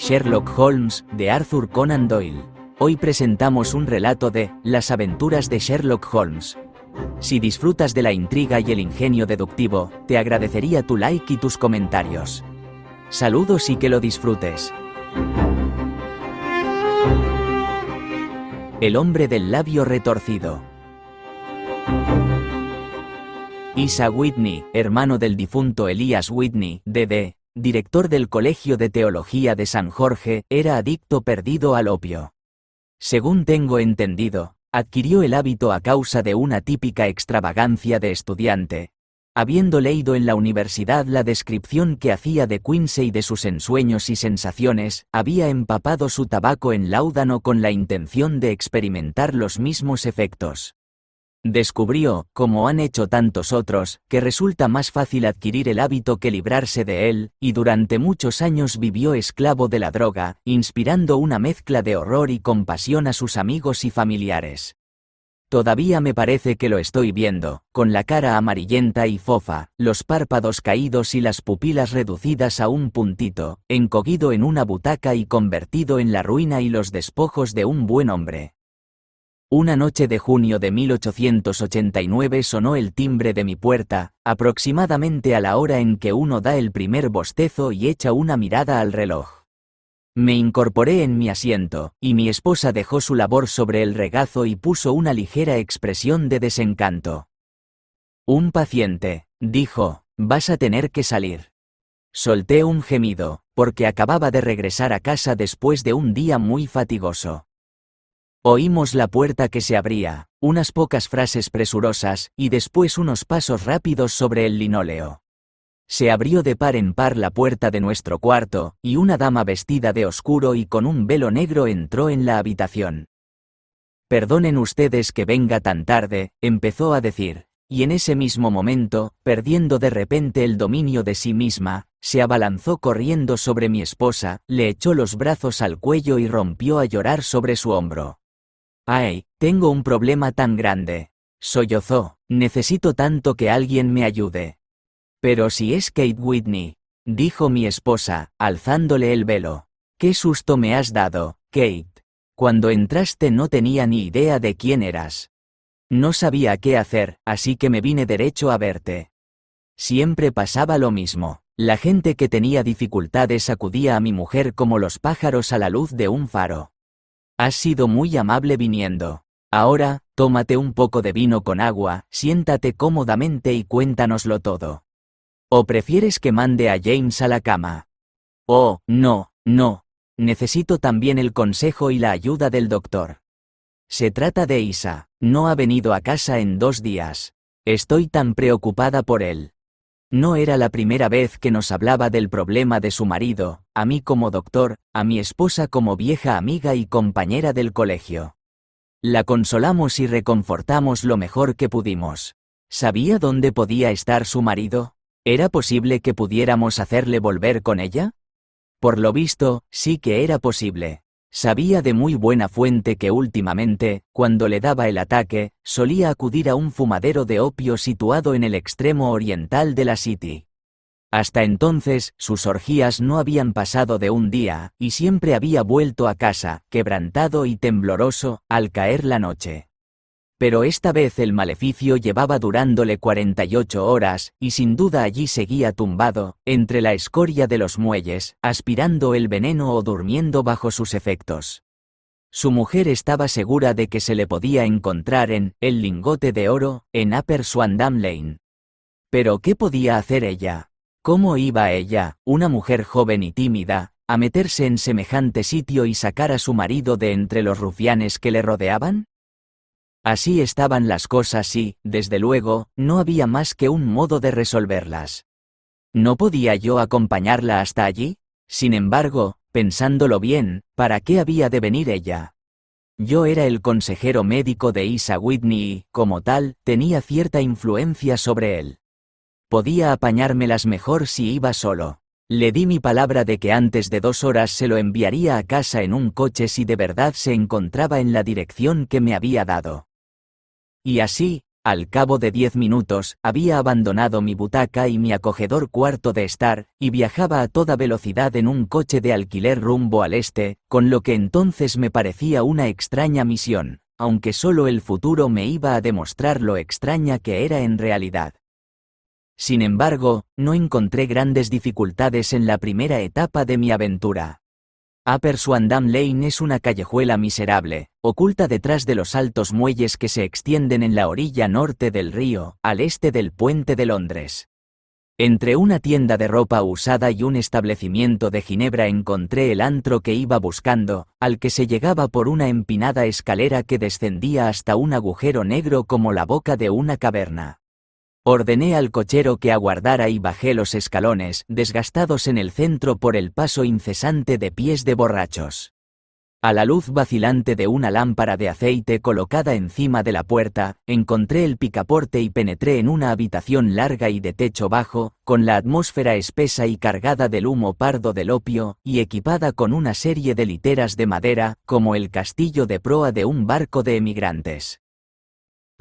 Sherlock Holmes, de Arthur Conan Doyle. Hoy presentamos un relato de Las aventuras de Sherlock Holmes. Si disfrutas de la intriga y el ingenio deductivo, te agradecería tu like y tus comentarios. Saludos y que lo disfrutes. El hombre del labio retorcido. Isa Whitney, hermano del difunto Elias Whitney, D.D., director del Colegio de Teología de San Jorge, era adicto perdido al opio. Según tengo entendido, adquirió el hábito a causa de una típica extravagancia de estudiante. Habiendo leído en la universidad la descripción que hacía de Quincy de sus ensueños y sensaciones, había empapado su tabaco en láudano con la intención de experimentar los mismos efectos. Descubrió, como han hecho tantos otros, que resulta más fácil adquirir el hábito que librarse de él, y durante muchos años vivió esclavo de la droga, inspirando una mezcla de horror y compasión a sus amigos y familiares. Todavía me parece que lo estoy viendo, con la cara amarillenta y fofa, los párpados caídos y las pupilas reducidas a un puntito, encogido en una butaca y convertido en la ruina y los despojos de un buen hombre. Una noche de junio de 1889 sonó el timbre de mi puerta, aproximadamente a la hora en que uno da el primer bostezo y echa una mirada al reloj. Me incorporé en mi asiento, y mi esposa dejó su labor sobre el regazo y puso una ligera expresión de desencanto. «Un paciente», dijo, «vas a tener que salir». Solté un gemido, porque acababa de regresar a casa después de un día muy fatigoso. Oímos la puerta que se abría, unas pocas frases presurosas, y después unos pasos rápidos sobre el linóleo. Se abrió de par en par la puerta de nuestro cuarto, y una dama vestida de oscuro y con un velo negro entró en la habitación. «Perdonen ustedes que venga tan tarde», empezó a decir, y en ese mismo momento, perdiendo de repente el dominio de sí misma, se abalanzó corriendo sobre mi esposa, le echó los brazos al cuello y rompió a llorar sobre su hombro. «Ay, tengo un problema tan grande», sollozó, «necesito tanto que alguien me ayude». «Pero si es Kate Whitney», dijo mi esposa, alzándole el velo. «Qué susto me has dado, Kate. Cuando entraste no tenía ni idea de quién eras. No sabía qué hacer, así que me vine derecho a verte». Siempre pasaba lo mismo. La gente que tenía dificultades acudía a mi mujer como los pájaros a la luz de un faro. «Has sido muy amable viniendo. Ahora, tómate un poco de vino con agua, siéntate cómodamente y cuéntanoslo todo. ¿O prefieres que mande a James a la cama?» «Oh, no, no. Necesito también el consejo y la ayuda del doctor. Se trata de Isa. No ha venido a casa en 2 días. Estoy tan preocupada por él». No era la primera vez que nos hablaba del problema de su marido, a mí como doctor, a mi esposa como vieja amiga y compañera del colegio. La consolamos y reconfortamos lo mejor que pudimos. ¿Sabía dónde podía estar su marido? ¿Era posible que pudiéramos hacerle volver con ella? Por lo visto, sí que era posible. Sabía de muy buena fuente que últimamente, cuando le daba el ataque, solía acudir a un fumadero de opio situado en el extremo oriental de la City. Hasta entonces, sus orgías no habían pasado de un día, y siempre había vuelto a casa, quebrantado y tembloroso, al caer la noche. Pero esta vez el maleficio llevaba durándole 48 horas, y sin duda allí seguía tumbado, entre la escoria de los muelles, aspirando el veneno o durmiendo bajo sus efectos. Su mujer estaba segura de que se le podía encontrar en El Lingote de Oro, en Upper Swandam Lane. Pero ¿qué podía hacer ella? ¿Cómo iba ella, una mujer joven y tímida, a meterse en semejante sitio y sacar a su marido de entre los rufianes que le rodeaban? Así estaban las cosas y, desde luego, no había más que un modo de resolverlas. ¿No podía yo acompañarla hasta allí? Sin embargo, pensándolo bien, ¿para qué había de venir ella? Yo era el consejero médico de Isa Whitney y, como tal, tenía cierta influencia sobre él. Podía apañármelas mejor si iba solo. Le di mi palabra de que antes de 2 horas se lo enviaría a casa en un coche si de verdad se encontraba en la dirección que me había dado. Y así, Al cabo de 10 minutos, había abandonado mi butaca y mi acogedor cuarto de estar, y viajaba a toda velocidad en un coche de alquiler rumbo al este, con lo que entonces me parecía una extraña misión, aunque solo el futuro me iba a demostrar lo extraña que era en realidad. Sin embargo, no encontré grandes dificultades en la primera etapa de mi aventura. Upper Swandam Lane es una callejuela miserable, oculta detrás de los altos muelles que se extienden en la orilla norte del río, al este del Puente de Londres. Entre una tienda de ropa usada y un establecimiento de Ginebra encontré el antro que iba buscando, al que se llegaba por una empinada escalera que descendía hasta un agujero negro como la boca de una caverna. Ordené al cochero que aguardara y bajé los escalones, desgastados en el centro por el paso incesante de pies de borrachos. A la luz vacilante de una lámpara de aceite colocada encima de la puerta, encontré el picaporte y penetré en una habitación larga y de techo bajo, con la atmósfera espesa y cargada del humo pardo del opio, y equipada con una serie de literas de madera, como el castillo de proa de un barco de emigrantes.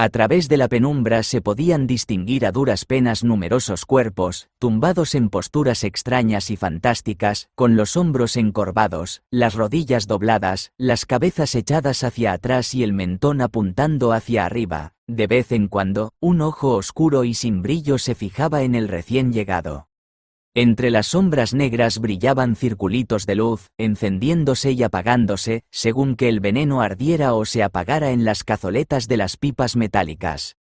A través de la penumbra se podían distinguir a duras penas numerosos cuerpos, tumbados en posturas extrañas y fantásticas, con los hombros encorvados, las rodillas dobladas, las cabezas echadas hacia atrás y el mentón apuntando hacia arriba. De vez en cuando, un ojo oscuro y sin brillo se fijaba en el recién llegado. Entre las sombras negras brillaban circulitos de luz, encendiéndose y apagándose, según que el veneno ardiera o se apagara en las cazoletas de las pipas metálicas.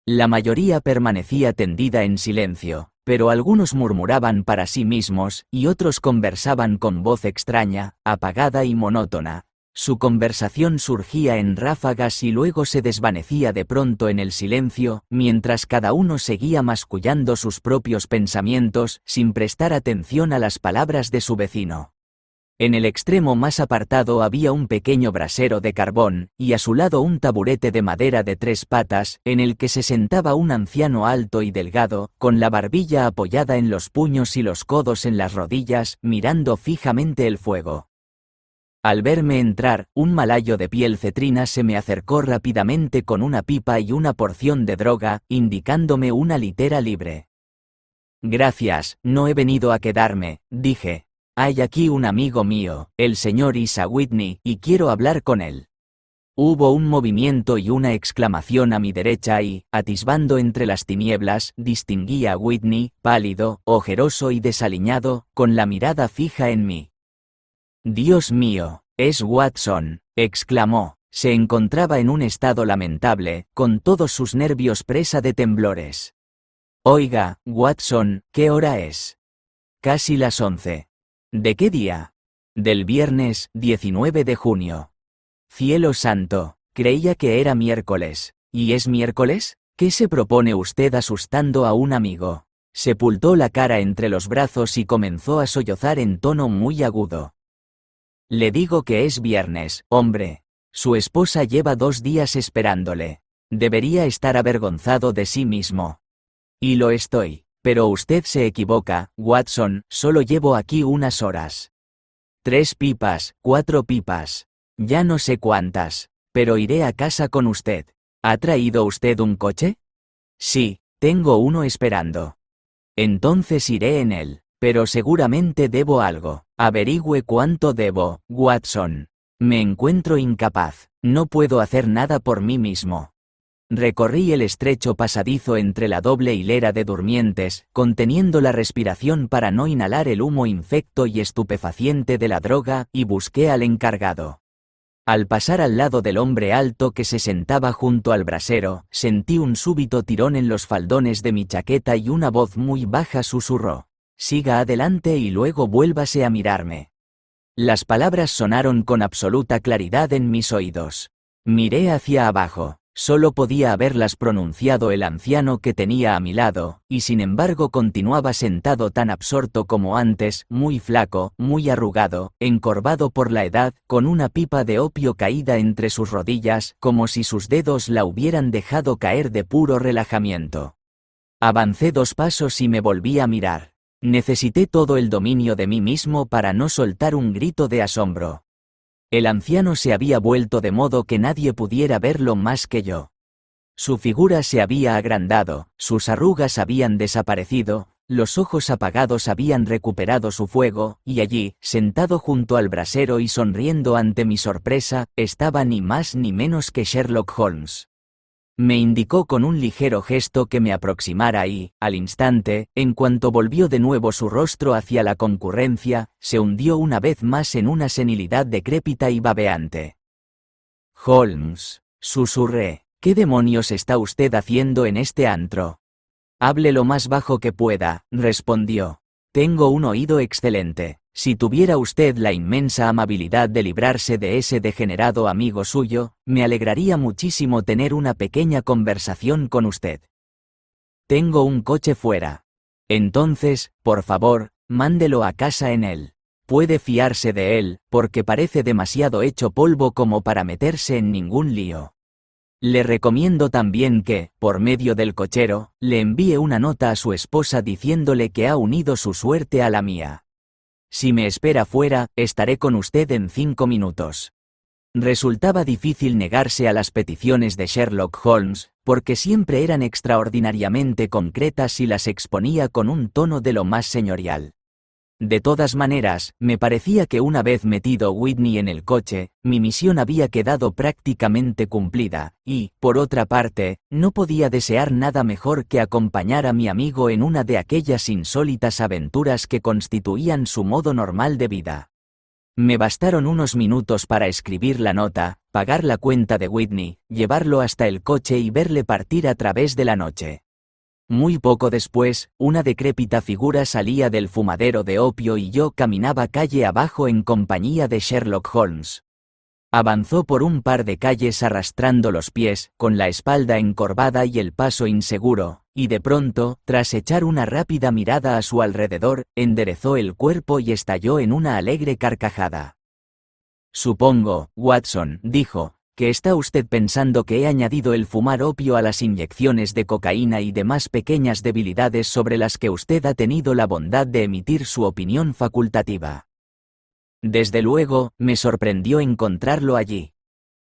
La mayoría permanecía tendida en silencio, pero algunos murmuraban para sí mismos, y otros conversaban con voz extraña, apagada y monótona. Su conversación surgía en ráfagas y luego se desvanecía de pronto en el silencio, mientras cada uno seguía mascullando sus propios pensamientos, sin prestar atención a las palabras de su vecino. En el extremo más apartado había un pequeño brasero de carbón, y a su lado un taburete de madera de 3 patas, en el que se sentaba un anciano alto y delgado, con la barbilla apoyada en los puños y los codos en las rodillas, mirando fijamente el fuego. Al verme entrar, un malayo de piel cetrina se me acercó rápidamente con una pipa y una porción de droga, indicándome una litera libre. «Gracias, no he venido a quedarme», dije. «Hay aquí un amigo mío, el señor Isa Whitney, y quiero hablar con él». Hubo un movimiento y una exclamación a mi derecha y, atisbando entre las tinieblas, distinguí a Whitney, pálido, ojeroso y desaliñado, con la mirada fija en mí. «Dios mío, es Watson», exclamó. Se encontraba en un estado lamentable, con todos sus nervios presa de temblores. «Oiga, Watson, ¿qué hora es?» «Casi las 11. ¿De qué día?» «Del viernes, 19 de junio. «Cielo santo, creía que era miércoles. ¿Y es miércoles? ¿Qué se propone usted asustando a un amigo?» Sepultó la cara entre los brazos y comenzó a sollozar en tono muy agudo. «Le digo que es viernes, hombre. Su esposa lleva 2 días esperándole. Debería estar avergonzado de sí mismo». «Y lo estoy. Pero usted se equivoca, Watson, solo llevo aquí unas horas. 3 pipas, 4 pipas. Ya no sé cuántas. Pero iré a casa con usted. ¿Ha traído usted un coche?» «Sí, tengo uno esperando». «Entonces iré en él. Pero seguramente debo algo. Averigüe cuánto debo, Watson. Me encuentro incapaz. No puedo hacer nada por mí mismo». Recorrí el estrecho pasadizo entre la doble hilera de durmientes, conteniendo la respiración para no inhalar el humo infecto y estupefaciente de la droga, y busqué al encargado. Al pasar al lado del hombre alto que se sentaba junto al brasero, sentí un súbito tirón en los faldones de mi chaqueta y una voz muy baja susurró: «Siga adelante y luego vuélvase a mirarme». Las palabras sonaron con absoluta claridad en mis oídos. Miré hacia abajo. Solo podía haberlas pronunciado el anciano que tenía a mi lado, y sin embargo continuaba sentado tan absorto como antes, muy flaco, muy arrugado, encorvado por la edad, con una pipa de opio caída entre sus rodillas, como si sus dedos la hubieran dejado caer de puro relajamiento. Avancé 2 pasos y me volví a mirar. Necesité todo el dominio de mí mismo para no soltar un grito de asombro. El anciano se había vuelto de modo que nadie pudiera verlo más que yo. Su figura se había agrandado, sus arrugas habían desaparecido, los ojos apagados habían recuperado su fuego, y allí, sentado junto al brasero y sonriendo ante mi sorpresa, estaba ni más ni menos que Sherlock Holmes. Me indicó con un ligero gesto que me aproximara y, al instante, en cuanto volvió de nuevo su rostro hacia la concurrencia, se hundió una vez más en una senilidad decrépita y babeante. «Holmes», susurré, «¿qué demonios está usted haciendo en este antro?» «Hable lo más bajo que pueda», respondió. «Tengo un oído excelente. Si tuviera usted la inmensa amabilidad de librarse de ese degenerado amigo suyo, me alegraría muchísimo tener una pequeña conversación con usted. Tengo un coche fuera. Entonces, por favor, mándelo a casa en él. Puede fiarse de él, porque parece demasiado hecho polvo como para meterse en ningún lío. Le recomiendo también que, por medio del cochero, le envíe una nota a su esposa diciéndole que ha unido su suerte a la mía. Si me espera fuera, estaré con usted en 5 minutos». Resultaba difícil negarse a las peticiones de Sherlock Holmes, porque siempre eran extraordinariamente concretas y las exponía con un tono de lo más señorial. De todas maneras, me parecía que una vez metido Whitney en el coche, mi misión había quedado prácticamente cumplida, y, por otra parte, no podía desear nada mejor que acompañar a mi amigo en una de aquellas insólitas aventuras que constituían su modo normal de vida. Me bastaron unos minutos para escribir la nota, pagar la cuenta de Whitney, llevarlo hasta el coche y verle partir a través de la noche. Muy poco después, una decrépita figura salía del fumadero de opio y yo caminaba calle abajo en compañía de Sherlock Holmes. Avanzó por un par de calles arrastrando los pies, con la espalda encorvada y el paso inseguro, y de pronto, tras echar una rápida mirada a su alrededor, enderezó el cuerpo y estalló en una alegre carcajada. «Supongo, Watson», dijo, «que está usted pensando que he añadido el fumar opio a las inyecciones de cocaína y demás pequeñas debilidades sobre las que usted ha tenido la bondad de emitir su opinión facultativa. Desde luego, me sorprendió encontrarlo allí.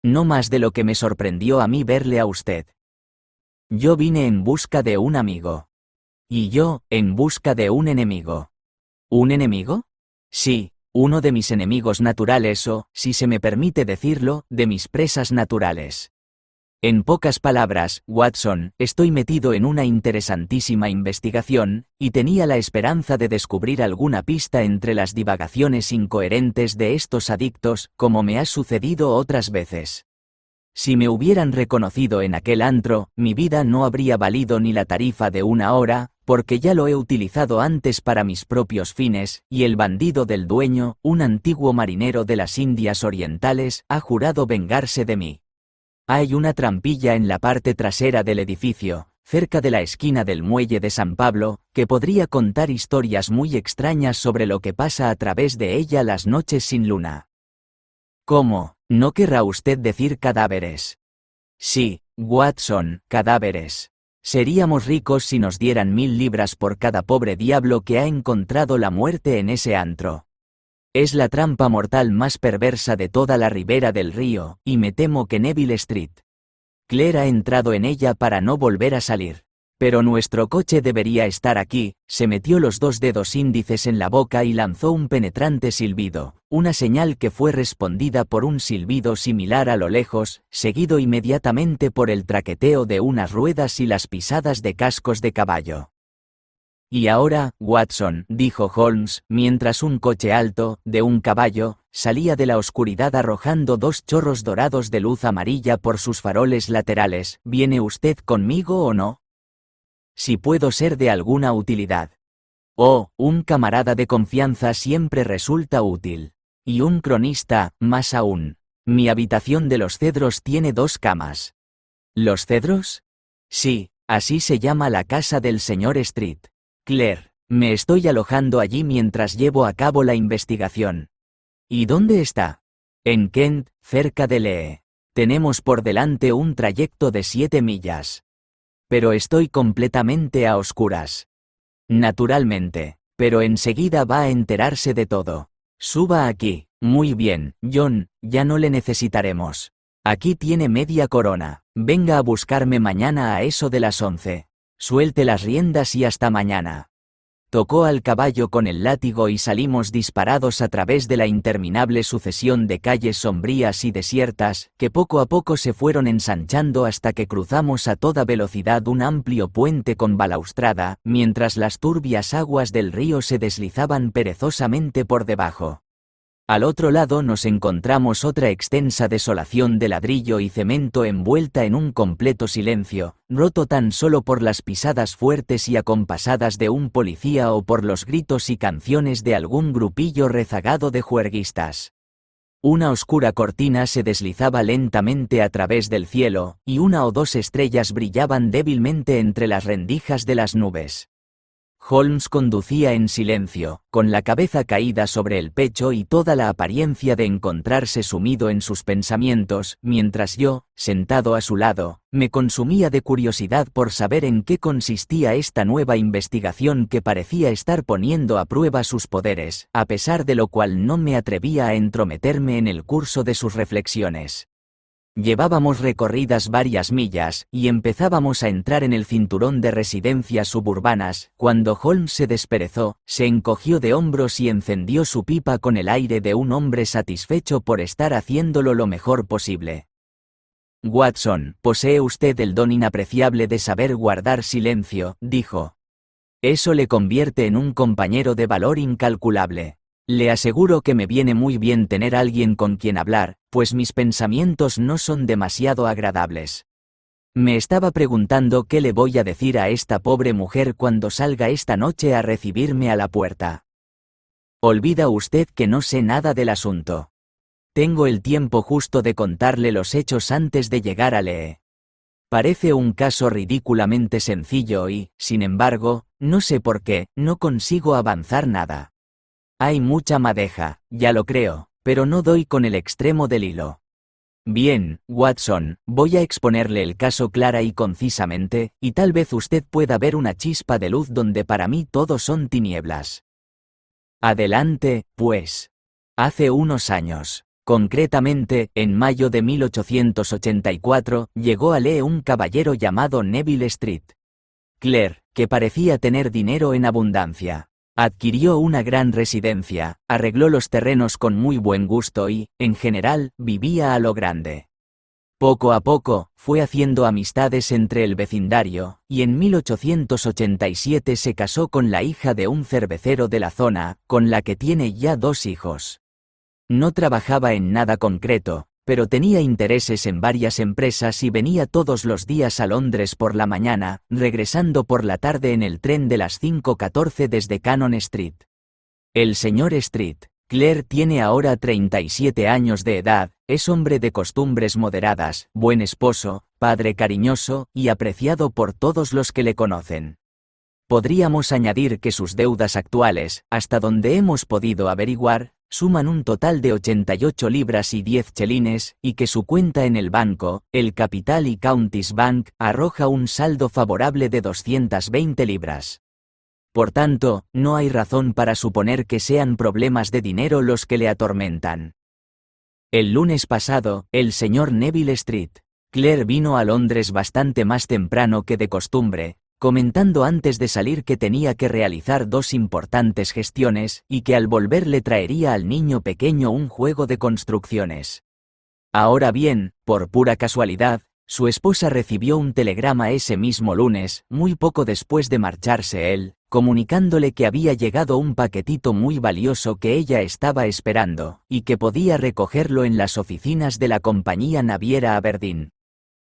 No más de lo que me sorprendió a mí verle a usted. Yo vine en busca de un amigo. Y yo, en busca de un enemigo». «¿Un enemigo?» «Sí. Uno de mis enemigos naturales o, si se me permite decirlo, de mis presas naturales. En pocas palabras, Watson, estoy metido en una interesantísima investigación, y tenía la esperanza de descubrir alguna pista entre las divagaciones incoherentes de estos adictos, como me ha sucedido otras veces. Si me hubieran reconocido en aquel antro, mi vida no habría valido ni la tarifa de 1 hora, porque ya lo he utilizado antes para mis propios fines, y el bandido del dueño, un antiguo marinero de las Indias Orientales, ha jurado vengarse de mí. Hay una trampilla en la parte trasera del edificio, cerca de la esquina del muelle de San Pablo, que podría contar historias muy extrañas sobre lo que pasa a través de ella las noches sin luna». «¿Cómo? ¿No querrá usted decir cadáveres?» «Sí, Watson, cadáveres. Seríamos ricos si nos dieran 1000 libras por cada pobre diablo que ha encontrado la muerte en ese antro. Es la trampa mortal más perversa de toda la ribera del río, y me temo que Neville Street. Claire ha entrado en ella para no volver a salir. Pero nuestro coche debería estar aquí». Se metió los 2 dedos índices en la boca y lanzó un penetrante silbido, una señal que fue respondida por un silbido similar a lo lejos, seguido inmediatamente por el traqueteo de unas ruedas y las pisadas de cascos de caballo. «Y ahora, Watson», dijo Holmes, mientras un coche alto, de un caballo, salía de la oscuridad arrojando 2 chorros dorados de luz amarilla por sus faroles laterales, «¿viene usted conmigo o no? Si puedo ser de alguna utilidad». «Oh, un camarada de confianza siempre resulta útil. Y un cronista, más aún. Mi habitación de los Cedros tiene 2 camas». «¿Los Cedros?» «Sí, así se llama la casa del señor Street. Claire, me estoy alojando allí mientras llevo a cabo la investigación». «¿Y dónde está?» «En Kent, cerca de Lee. Tenemos por delante un trayecto de 7 millas. Pero estoy completamente a oscuras». «Naturalmente, pero enseguida va a enterarse de todo. Suba aquí». «Muy bien, John, ya no le necesitaremos». Aquí tiene media corona. Venga a buscarme mañana a eso de las 11. Suelte las riendas y hasta mañana. Tocó al caballo con el látigo y salimos disparados a través de la interminable sucesión de calles sombrías y desiertas, que poco a poco se fueron ensanchando hasta que cruzamos a toda velocidad un amplio puente con balaustrada, mientras las turbias aguas del río se deslizaban perezosamente por debajo. Al otro lado nos encontramos otra extensa desolación de ladrillo y cemento envuelta en un completo silencio, roto tan solo por las pisadas fuertes y acompasadas de un policía o por los gritos y canciones de algún grupillo rezagado de juerguistas. Una oscura cortina se deslizaba lentamente a través del cielo, y una o dos estrellas brillaban débilmente entre las rendijas de las nubes. Holmes conducía en silencio, con la cabeza caída sobre el pecho y toda la apariencia de encontrarse sumido en sus pensamientos, mientras yo, sentado a su lado, me consumía de curiosidad por saber en qué consistía esta nueva investigación que parecía estar poniendo a prueba sus poderes, a pesar de lo cual no me atrevía a entrometerme en el curso de sus reflexiones. Llevábamos recorridas varias millas, y empezábamos a entrar en el cinturón de residencias suburbanas, cuando Holmes se desperezó, se encogió de hombros y encendió su pipa con el aire de un hombre satisfecho por estar haciéndolo lo mejor posible. Watson, posee usted el don inapreciable de saber guardar silencio, dijo. Eso le convierte en un compañero de valor incalculable. Le aseguro que me viene muy bien tener alguien con quien hablar, pues mis pensamientos no son demasiado agradables. Me estaba preguntando qué le voy a decir a esta pobre mujer cuando salga esta noche a recibirme a la puerta. Olvida usted que no sé nada del asunto. Tengo el tiempo justo de contarle los hechos antes de llegar a Lee. Parece un caso ridículamente sencillo y, sin embargo, no sé por qué, no consigo avanzar nada. Hay mucha madeja, ya lo creo, pero no doy con el extremo del hilo. Bien, Watson, voy a exponerle el caso clara y concisamente, y tal vez usted pueda ver una chispa de luz donde para mí todo son tinieblas. Adelante, pues. Hace unos años, concretamente, en mayo de 1884, llegó a Lee un caballero llamado Neville Street. Clare, que parecía tener dinero en abundancia. Adquirió una gran residencia, arregló los terrenos con muy buen gusto y, en general, vivía a lo grande. Poco a poco, fue haciendo amistades entre el vecindario, y en 1887 se casó con la hija de un cervecero de la zona, con la que tiene ya 2 hijos. No trabajaba en nada concreto, pero tenía intereses en varias empresas y venía todos los días a Londres por la mañana, regresando por la tarde en el tren de las 5:14 desde Cannon Street. El señor Street, Clare, tiene ahora 37 años de edad, es hombre de costumbres moderadas, buen esposo, padre cariñoso, y apreciado por todos los que le conocen. Podríamos añadir que sus deudas actuales, hasta donde hemos podido averiguar, suman un total de 88 libras y 10 chelines, y que su cuenta en el banco, el Capital y Counties Bank, arroja un saldo favorable de 220 libras. Por tanto, no hay razón para suponer que sean problemas de dinero los que le atormentan. El lunes pasado, el señor Neville Street, Clare, vino a Londres bastante más temprano que de costumbre, comentando antes de salir que tenía que realizar 2 importantes gestiones, y que al volver le traería al niño pequeño un juego de construcciones. Ahora bien, por pura casualidad, su esposa recibió un telegrama ese mismo lunes, muy poco después de marcharse él, comunicándole que había llegado un paquetito muy valioso que ella estaba esperando, y que podía recogerlo en las oficinas de la compañía naviera Aberdeen.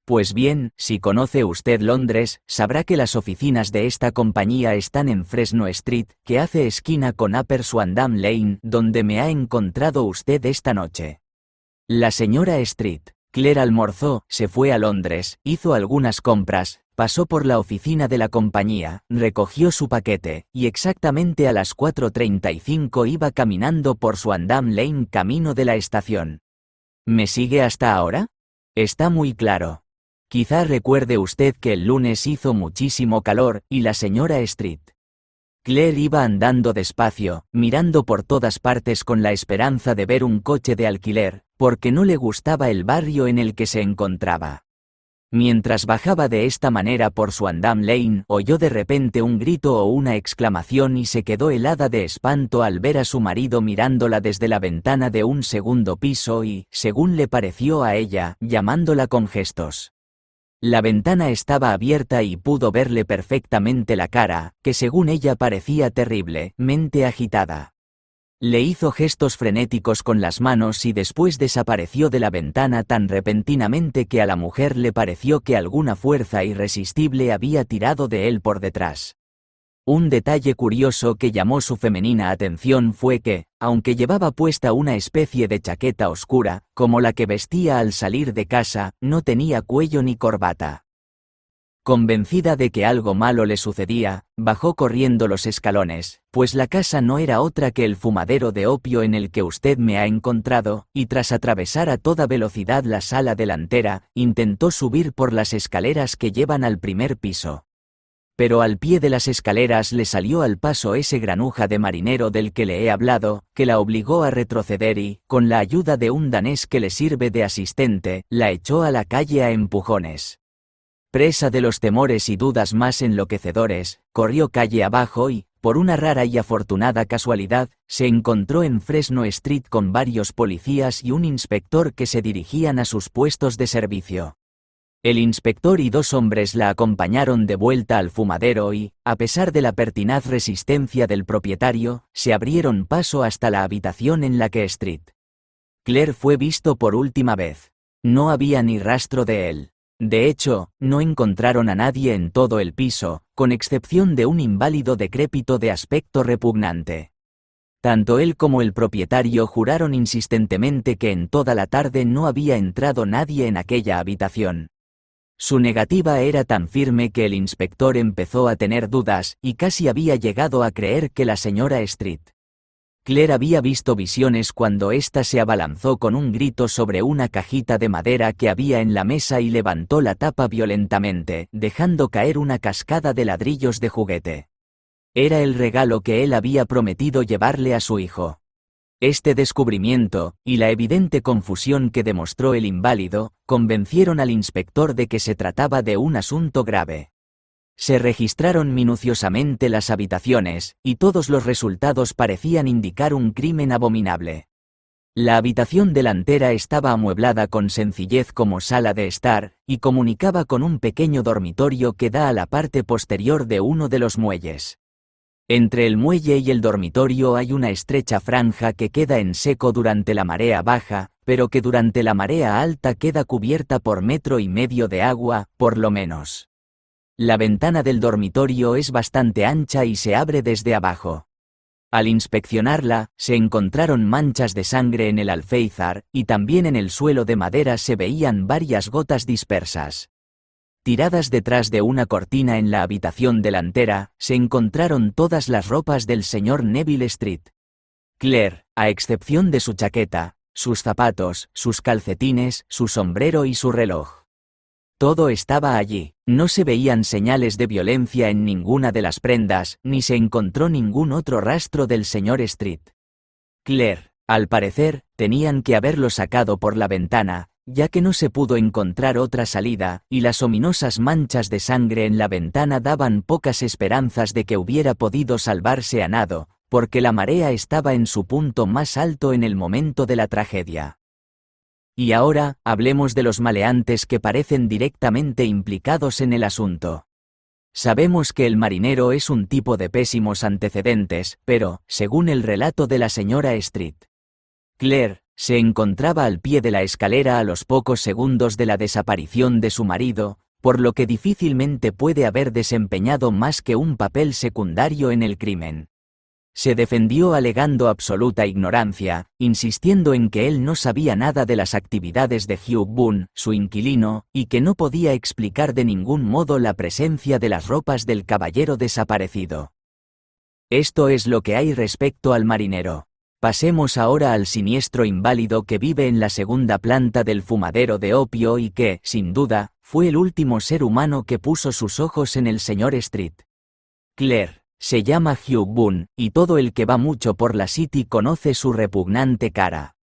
Pues bien, si conoce usted Londres, sabrá que las oficinas de esta compañía están en Fresno Street, que hace esquina con Upper Swandam Lane, donde me ha encontrado usted esta noche. La señora Street, Clare, almorzó, se fue a Londres, hizo algunas compras, pasó por la oficina de la compañía, recogió su paquete, y exactamente a las 4:35 iba caminando por Swandam Lane camino de la estación. ¿Me sigue hasta ahora? Está muy claro. Quizá recuerde usted que el lunes hizo muchísimo calor, y la señora Street, Clare, iba andando despacio, mirando por todas partes con la esperanza de ver un coche de alquiler, porque no le gustaba el barrio en el que se encontraba. Mientras bajaba de esta manera por su Andam Lane, oyó de repente un grito o una exclamación y se quedó helada de espanto al ver a su marido mirándola desde la ventana de un segundo piso y, según le pareció a ella, llamándola con gestos. La ventana estaba abierta y pudo verle perfectamente la cara, que según ella parecía terriblemente agitada. Le hizo gestos frenéticos con las manos y después desapareció de la ventana tan repentinamente que a la mujer le pareció que alguna fuerza irresistible había tirado de él por detrás. Un detalle curioso que llamó su femenina atención fue que, aunque llevaba puesta una especie de chaqueta oscura, como la que vestía al salir de casa, no tenía cuello ni corbata. Convencida de que algo malo le sucedía, bajó corriendo los escalones, pues la casa no era otra que el fumadero de opio en el que usted me ha encontrado, y tras atravesar a toda velocidad la sala delantera, intentó subir por las escaleras que llevan al primer piso. Pero al pie de las escaleras le salió al paso ese granuja de marinero del que le he hablado, que la obligó a retroceder y, con la ayuda de un danés que le sirve de asistente, la echó a la calle a empujones. Presa de los temores y dudas más enloquecedores, corrió calle abajo y, por una rara y afortunada casualidad, se encontró en Fresno Street con varios policías y un inspector que se dirigían a sus puestos de servicio. El inspector y 2 hombres la acompañaron de vuelta al fumadero y, a pesar de la pertinaz resistencia del propietario, se abrieron paso hasta la habitación en la que Street Clare fue visto por última vez. No había ni rastro de él. De hecho, no encontraron a nadie en todo el piso, con excepción de un inválido decrépito de aspecto repugnante. Tanto él como el propietario juraron insistentemente que en toda la tarde no había entrado nadie en aquella habitación. Su negativa era tan firme que el inspector empezó a tener dudas y casi había llegado a creer que la señora Street Clare había visto visiones cuando ésta se abalanzó con un grito sobre una cajita de madera que había en la mesa y levantó la tapa violentamente, dejando caer una cascada de ladrillos de juguete. Era el regalo que él había prometido llevarle a su hijo. Este descubrimiento, y la evidente confusión que demostró el inválido, convencieron al inspector de que se trataba de un asunto grave. Se registraron minuciosamente las habitaciones, y todos los resultados parecían indicar un crimen abominable. La habitación delantera estaba amueblada con sencillez como sala de estar, y comunicaba con un pequeño dormitorio que da a la parte posterior de uno de los muelles. Entre el muelle y el dormitorio hay una estrecha franja que queda en seco durante la marea baja, pero que durante la marea alta queda cubierta por 1,5 metros de agua, por lo menos. La ventana del dormitorio es bastante ancha y se abre desde abajo. Al inspeccionarla, se encontraron manchas de sangre en el alféizar, y también en el suelo de madera se veían varias gotas dispersas. Tiradas detrás de una cortina en la habitación delantera, se encontraron todas las ropas del señor Neville Street Clare, a excepción de su chaqueta, sus zapatos, sus calcetines, su sombrero y su reloj. Todo estaba allí, no se veían señales de violencia en ninguna de las prendas, ni se encontró ningún otro rastro del señor Street Clare. Al parecer, tenían que haberlo sacado por la ventana, ya que no se pudo encontrar otra salida, y las ominosas manchas de sangre en la ventana daban pocas esperanzas de que hubiera podido salvarse a nado, porque la marea estaba en su punto más alto en el momento de la tragedia. Y ahora, hablemos de los maleantes que parecen directamente implicados en el asunto. Sabemos que el marinero es un tipo de pésimos antecedentes, pero, según el relato de la señora Street Clare, se encontraba al pie de la escalera a los pocos segundos de la desaparición de su marido, por lo que difícilmente puede haber desempeñado más que un papel secundario en el crimen. Se defendió alegando absoluta ignorancia, insistiendo en que él no sabía nada de las actividades de Hugh Boone, su inquilino, y que no podía explicar de ningún modo la presencia de las ropas del caballero desaparecido. Esto es lo que hay respecto al marinero. Pasemos ahora al siniestro inválido que vive en la segunda planta del fumadero de opio y que, sin duda, fue el último ser humano que puso sus ojos en el señor Street Clare. Se llama Hugh Boone, y todo el que va mucho por la City conoce su repugnante cara.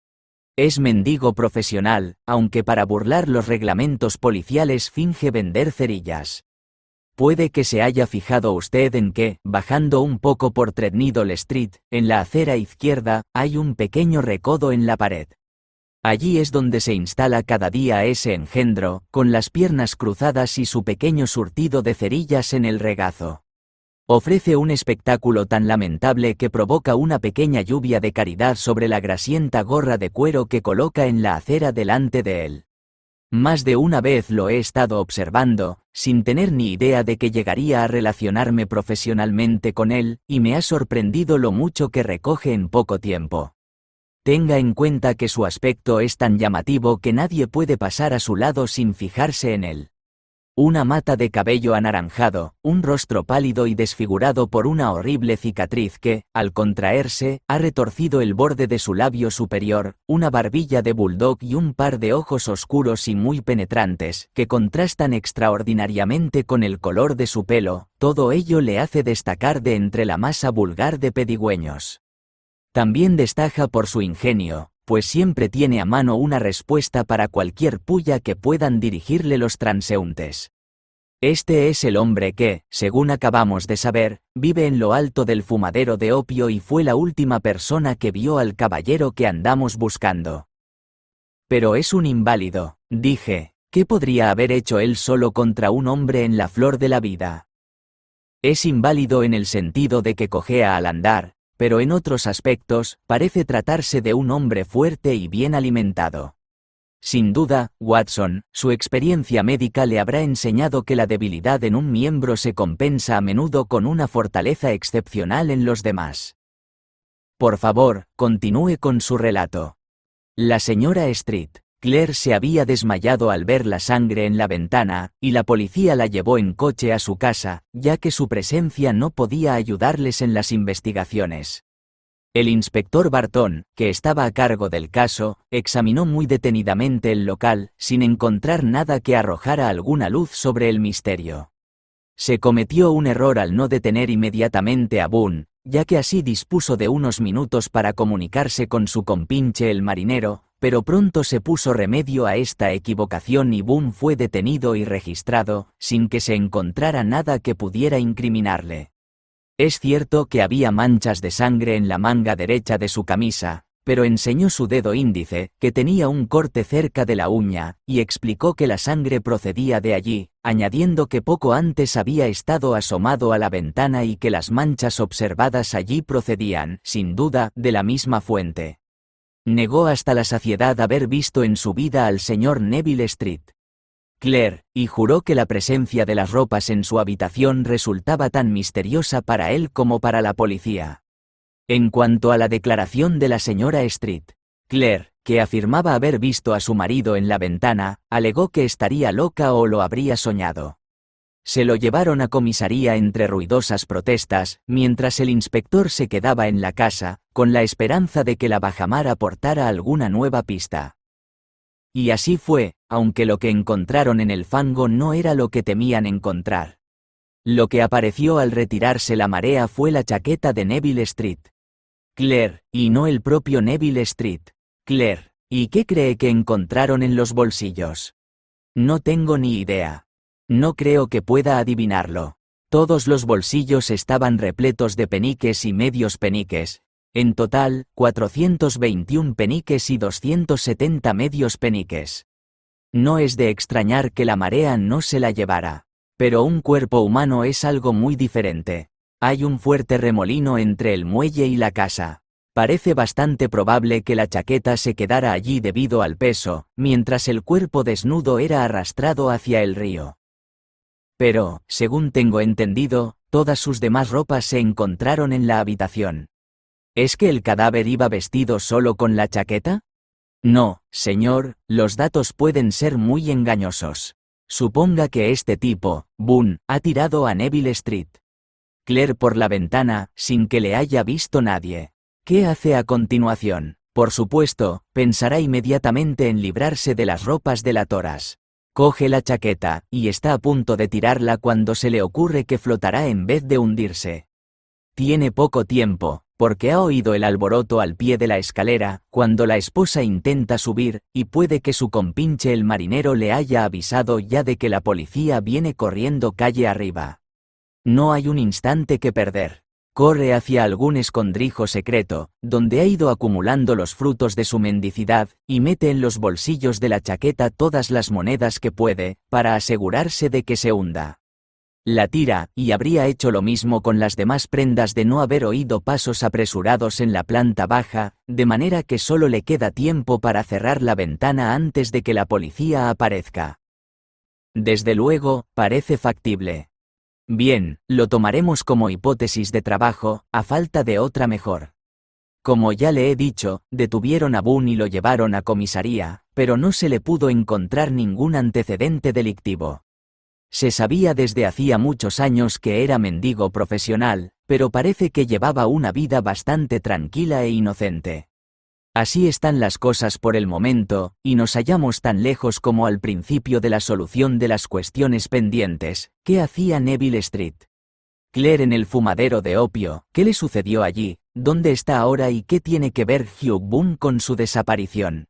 Es mendigo profesional, aunque para burlar los reglamentos policiales finge vender cerillas. Puede que se haya fijado usted en que, bajando un poco por Threadneedle Street, en la acera izquierda, hay un pequeño recodo en la pared. Allí es donde se instala cada día ese engendro, con las piernas cruzadas y su pequeño surtido de cerillas en el regazo. Ofrece un espectáculo tan lamentable que provoca una pequeña lluvia de caridad sobre la grasienta gorra de cuero que coloca en la acera delante de él. Más de una vez lo he estado observando, sin tener ni idea de que llegaría a relacionarme profesionalmente con él, y me ha sorprendido lo mucho que recoge en poco tiempo. Tenga en cuenta que su aspecto es tan llamativo que nadie puede pasar a su lado sin fijarse en él. Una mata de cabello anaranjado, un rostro pálido y desfigurado por una horrible cicatriz que, al contraerse, ha retorcido el borde de su labio superior, una barbilla de bulldog y un par de ojos oscuros y muy penetrantes, que contrastan extraordinariamente con el color de su pelo, todo ello le hace destacar de entre la masa vulgar de pedigüeños. También destaca por su ingenio, pues siempre tiene a mano una respuesta para cualquier pulla que puedan dirigirle los transeúntes. Este es el hombre que, según acabamos de saber, vive en lo alto del fumadero de opio y fue la última persona que vio al caballero que andamos buscando. Pero es un inválido, dije. ¿Qué podría haber hecho él solo contra un hombre en la flor de la vida? Es inválido en el sentido de que cojea al andar, pero en otros aspectos, parece tratarse de un hombre fuerte y bien alimentado. Sin duda, Watson, su experiencia médica le habrá enseñado que la debilidad en un miembro se compensa a menudo con una fortaleza excepcional en los demás. Por favor, continúe con su relato. La señora Street, Claire se había desmayado al ver la sangre en la ventana, y la policía la llevó en coche a su casa, ya que su presencia no podía ayudarles en las investigaciones. El inspector Barton, que estaba a cargo del caso, examinó muy detenidamente el local, sin encontrar nada que arrojara alguna luz sobre el misterio. Se cometió un error al no detener inmediatamente a Boone, ya que así dispuso de unos minutos para comunicarse con su compinche el marinero, pero pronto se puso remedio a esta equivocación y Boone fue detenido y registrado, sin que se encontrara nada que pudiera incriminarle. Es cierto que había manchas de sangre en la manga derecha de su camisa, pero enseñó su dedo índice, que tenía un corte cerca de la uña, y explicó que la sangre procedía de allí, añadiendo que poco antes había estado asomado a la ventana y que las manchas observadas allí procedían, sin duda, de la misma fuente. Negó hasta la saciedad haber visto en su vida al señor Neville Street. Claire, y juró que la presencia de las ropas en su habitación resultaba tan misteriosa para él como para la policía. En cuanto a la declaración de la señora Street, Claire, que afirmaba haber visto a su marido en la ventana, alegó que estaría loca o lo habría soñado. Se lo llevaron a comisaría entre ruidosas protestas, mientras el inspector se quedaba en la casa, con la esperanza de que la bajamar aportara alguna nueva pista. Y así fue, aunque lo que encontraron en el fango no era lo que temían encontrar. Lo que apareció al retirarse la marea fue la chaqueta de Neville Street. Claire, y no el propio Neville Street. Claire, ¿y qué cree que encontraron en los bolsillos? No tengo ni idea. No creo que pueda adivinarlo. Todos los bolsillos estaban repletos de peniques y medios peniques. En total, 421 peniques y 270 medios peniques. No es de extrañar que la marea no se la llevara. Pero un cuerpo humano es algo muy diferente. Hay un fuerte remolino entre el muelle y la casa. Parece bastante probable que la chaqueta se quedara allí debido al peso, mientras el cuerpo desnudo era arrastrado hacia el río. Pero, según tengo entendido, todas sus demás ropas se encontraron en la habitación. ¿Es que el cadáver iba vestido solo con la chaqueta? No, señor, los datos pueden ser muy engañosos. Suponga que este tipo, Boone, ha tirado a Neville Street. Claire por la ventana, sin que le haya visto nadie. ¿Qué hace a continuación? Por supuesto, pensará inmediatamente en librarse de las ropas delatoras. Coge la chaqueta, y está a punto de tirarla cuando se le ocurre que flotará en vez de hundirse. Tiene poco tiempo, porque ha oído el alboroto al pie de la escalera, cuando la esposa intenta subir, y puede que su compinche el marinero le haya avisado ya de que la policía viene corriendo calle arriba. No hay un instante que perder. Corre hacia algún escondrijo secreto, donde ha ido acumulando los frutos de su mendicidad, y mete en los bolsillos de la chaqueta todas las monedas que puede, para asegurarse de que se hunda. La tira, y habría hecho lo mismo con las demás prendas de no haber oído pasos apresurados en la planta baja, de manera que solo le queda tiempo para cerrar la ventana antes de que la policía aparezca. Desde luego, parece factible. Bien, lo tomaremos como hipótesis de trabajo, a falta de otra mejor. Como ya le he dicho, detuvieron a Boone y lo llevaron a comisaría, pero no se le pudo encontrar ningún antecedente delictivo. Se sabía desde hacía muchos años que era mendigo profesional, pero parece que llevaba una vida bastante tranquila e inocente. Así están las cosas por el momento, y nos hallamos tan lejos como al principio de la solución de las cuestiones pendientes. ¿Qué hacía Neville Street? Claire en el fumadero de opio, ¿qué le sucedió allí? ¿Dónde está ahora y qué tiene que ver Hugh Boone con su desaparición?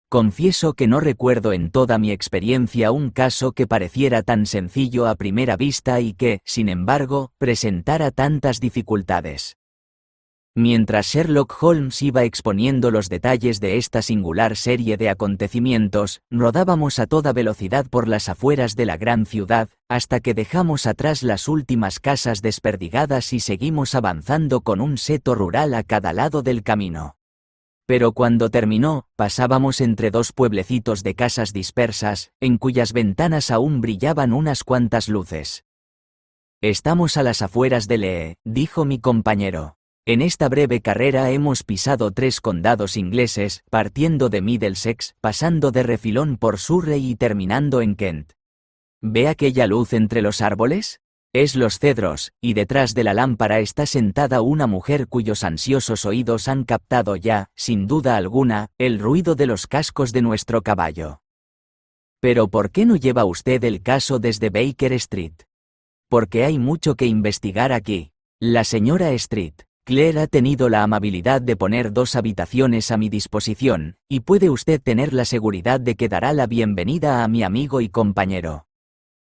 Confieso que no recuerdo en toda mi experiencia un caso que pareciera tan sencillo a primera vista y que, sin embargo, presentara tantas dificultades. Mientras Sherlock Holmes iba exponiendo los detalles de esta singular serie de acontecimientos, rodábamos a toda velocidad por las afueras de la gran ciudad, hasta que dejamos atrás las últimas casas desperdigadas y seguimos avanzando con un seto rural a cada lado del camino. Pero cuando terminó, pasábamos entre dos pueblecitos de casas dispersas, en cuyas ventanas aún brillaban unas cuantas luces. «Estamos a las afueras de Lee», dijo mi compañero. En esta breve carrera hemos pisado 3 condados ingleses, partiendo de Middlesex, pasando de refilón por Surrey y terminando en Kent. ¿Ve aquella luz entre los árboles? Es Los Cedros, y detrás de la lámpara está sentada una mujer cuyos ansiosos oídos han captado ya, sin duda alguna, el ruido de los cascos de nuestro caballo. ¿Pero por qué no lleva usted el caso desde Baker Street? Porque hay mucho que investigar aquí. La señora Street. Claire ha tenido la amabilidad de poner 2 habitaciones a mi disposición, y puede usted tener la seguridad de que dará la bienvenida a mi amigo y compañero.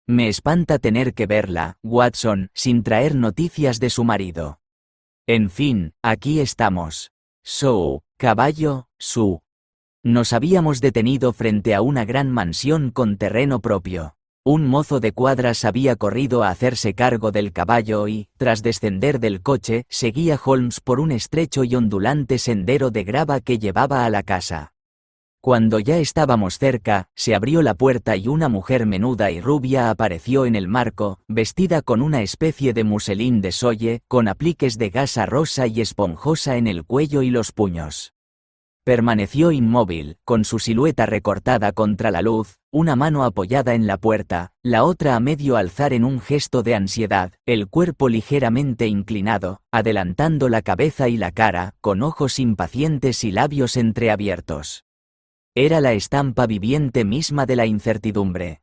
Me espanta tener que verla, Watson, sin traer noticias de su marido. En fin, aquí estamos. Caballo, Nos habíamos detenido frente a una gran mansión con terreno propio. Un mozo de cuadras había corrido a hacerse cargo del caballo y, tras descender del coche, seguía Holmes por un estrecho y ondulante sendero de grava que llevaba a la casa. Cuando ya estábamos cerca, se abrió la puerta y una mujer menuda y rubia apareció en el marco, vestida con una especie de muselín de soye, con apliques de gasa rosa y esponjosa en el cuello y los puños. Permaneció inmóvil, con su silueta recortada contra la luz, una mano apoyada en la puerta, la otra a medio alzar en un gesto de ansiedad, el cuerpo ligeramente inclinado, adelantando la cabeza y la cara, con ojos impacientes y labios entreabiertos. Era la estampa viviente misma de la incertidumbre.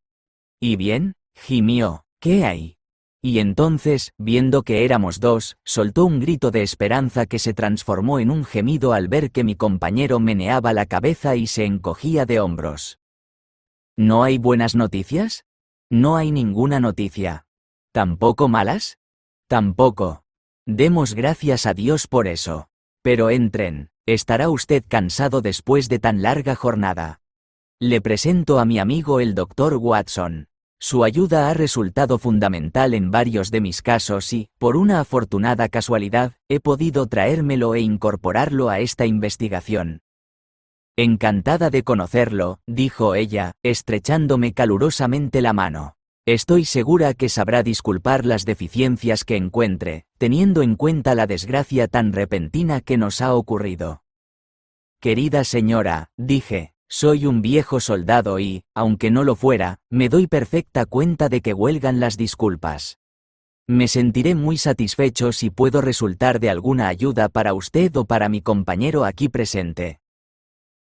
«¿Y bien?», gimió, «¿qué hay?». Y entonces, viendo que éramos 2, soltó un grito de esperanza que se transformó en un gemido al ver que mi compañero meneaba la cabeza y se encogía de hombros. «¿No hay buenas noticias?». «No hay ninguna noticia». «¿Tampoco malas?». «Tampoco». «Demos gracias a Dios por eso. Pero entren, estará usted cansado después de tan larga jornada. Le presento a mi amigo el Dr. Watson. Su ayuda ha resultado fundamental en varios de mis casos y, por una afortunada casualidad, he podido traérmelo e incorporarlo a esta investigación». «Encantada de conocerlo», dijo ella, estrechándome calurosamente la mano. «Estoy segura que sabrá disculpar las deficiencias que encuentre, teniendo en cuenta la desgracia tan repentina que nos ha ocurrido». «Querida señora», dije, «soy un viejo soldado y, aunque no lo fuera, me doy perfecta cuenta de que huelgan las disculpas. Me sentiré muy satisfecho si puedo resultar de alguna ayuda para usted o para mi compañero aquí presente».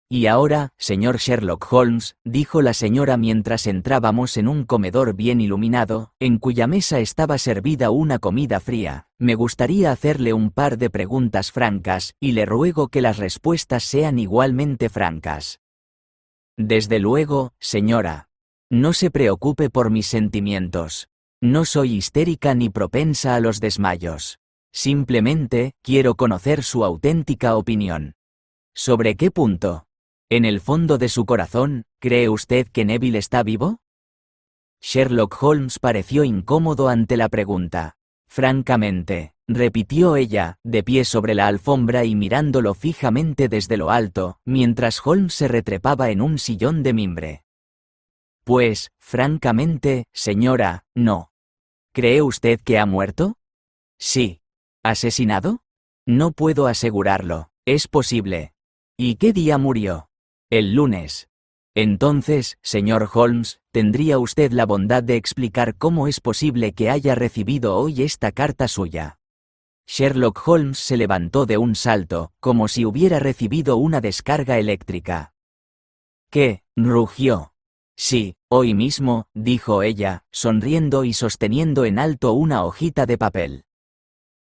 Y ahora, señor Sherlock Holmes, dijo la señora mientras entrábamos en un comedor bien iluminado, en cuya mesa estaba servida una comida fría, me gustaría hacerle un par de preguntas francas, y le ruego que las respuestas sean igualmente francas. Desde luego, señora. No se preocupe por mis sentimientos. No soy histérica ni propensa a los desmayos. Simplemente, quiero conocer su auténtica opinión. ¿Sobre qué punto? ¿En el fondo de su corazón, cree usted que Neville está vivo? Sherlock Holmes pareció incómodo ante la pregunta. Francamente, repitió ella, de pie sobre la alfombra y mirándolo fijamente desde lo alto, mientras Holmes se retrepaba en un sillón de mimbre. Pues, francamente, señora, no. ¿Cree usted que ha muerto? Sí. ¿Asesinado? No puedo asegurarlo. Es posible. ¿Y qué día murió? El lunes. Entonces, señor Holmes, ¿tendría usted la bondad de explicar cómo es posible que haya recibido hoy esta carta suya? Sherlock Holmes se levantó de un salto, como si hubiera recibido una descarga eléctrica. ¿Qué? Rugió. Sí, hoy mismo, dijo ella, sonriendo y sosteniendo en alto una hojita de papel.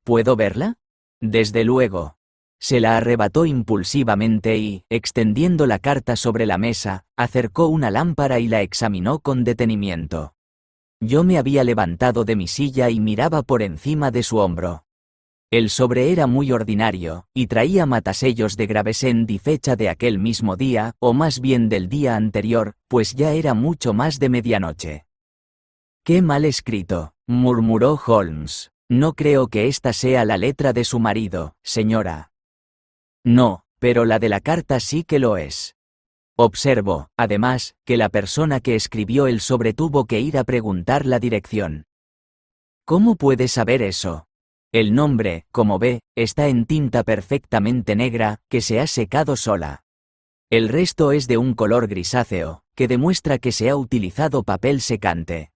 ¿Puedo verla? Desde luego. Se la arrebató impulsivamente y, extendiendo la carta sobre la mesa, acercó una lámpara y la examinó con detenimiento. Yo me había levantado de mi silla y miraba por encima de su hombro. El sobre era muy ordinario, y traía matasellos de Gravesend y fecha de aquel mismo día, o más bien del día anterior, pues ya era mucho más de medianoche. «Qué mal escrito», murmuró Holmes. «No creo que esta sea la letra de su marido, señora». «No, pero la de la carta sí que lo es». Observo, además, que la persona que escribió el sobre tuvo que ir a preguntar la dirección. ¿Cómo puede saber eso? El nombre, como ve, está en tinta perfectamente negra, que se ha secado sola. El resto es de un color grisáceo, que demuestra que se ha utilizado papel secante.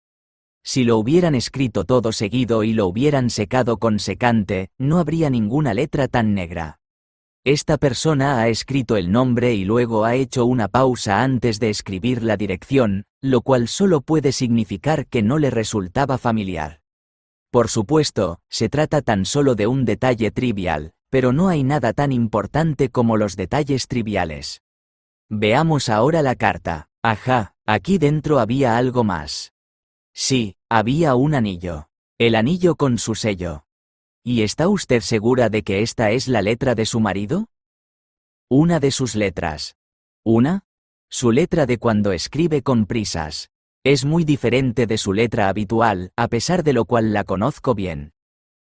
Si lo hubieran escrito todo seguido y lo hubieran secado con secante, no habría ninguna letra tan negra. Esta persona ha escrito el nombre y luego ha hecho una pausa antes de escribir la dirección, lo cual solo puede significar que no le resultaba familiar. Por supuesto, se trata tan solo de un detalle trivial, pero no hay nada tan importante como los detalles triviales. Veamos ahora la carta. Ajá, aquí dentro había algo más. Sí, había un anillo. El anillo con su sello. ¿Y está usted segura de que esta es la letra de su marido? Una de sus letras. ¿Una? Su letra de cuando escribe con prisas. Es muy diferente de su letra habitual, a pesar de lo cual la conozco bien.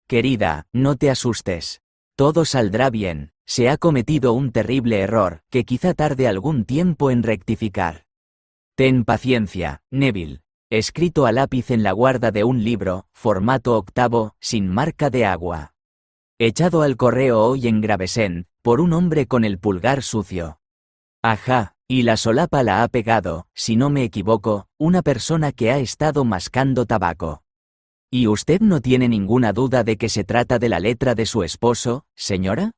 Querida, no te asustes. Todo saldrá bien. Se ha cometido un terrible error, que quizá tarde algún tiempo en rectificar. Ten paciencia, Neville. Escrito a lápiz en la guarda de un libro, formato octavo, sin marca de agua. Echado al correo hoy en Gravesend, por un hombre con el pulgar sucio. Ajá, y la solapa la ha pegado, si no me equivoco, una persona que ha estado mascando tabaco. ¿Y usted no tiene ninguna duda de que se trata de la letra de su esposo, señora?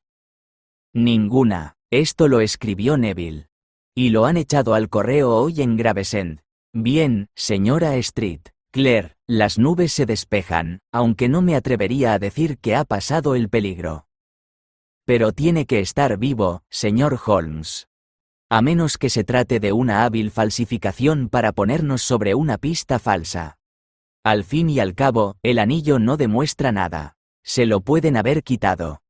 Ninguna. Esto lo escribió Neville. Y lo han echado al correo hoy en Gravesend. Bien, señora Street. Claire, las nubes se despejan, aunque no me atrevería a decir que ha pasado el peligro. Pero tiene que estar vivo, señor Holmes. A menos que se trate de una hábil falsificación para ponernos sobre una pista falsa. Al fin y al cabo, el anillo no demuestra nada. Se lo pueden haber quitado.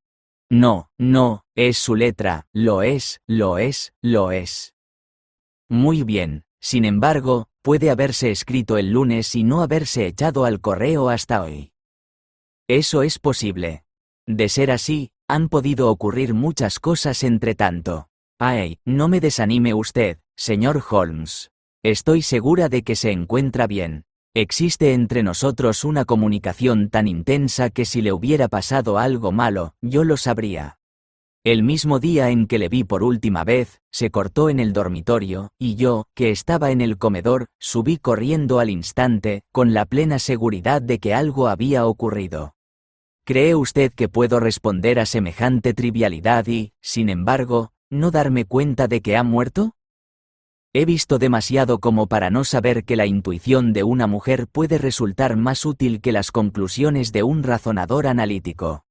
No, no, es su letra, lo es, lo es, lo es. Muy bien, sin embargo, puede haberse escrito el lunes y no haberse echado al correo hasta hoy. Eso es posible. De ser así, han podido ocurrir muchas cosas entre tanto. Ay, no me desanime usted, señor Holmes. Estoy segura de que se encuentra bien. Existe entre nosotros una comunicación tan intensa que si le hubiera pasado algo malo, yo lo sabría. El mismo día en que le vi por última vez, se cortó en el dormitorio, y yo, que estaba en el comedor, subí corriendo al instante, con la plena seguridad de que algo había ocurrido. ¿Cree usted que puedo responder a semejante trivialidad y, sin embargo, ¿No darme cuenta de que ha muerto? He visto demasiado como para no saber que la intuición de una mujer puede resultar más útil que las conclusiones de un razonador analítico.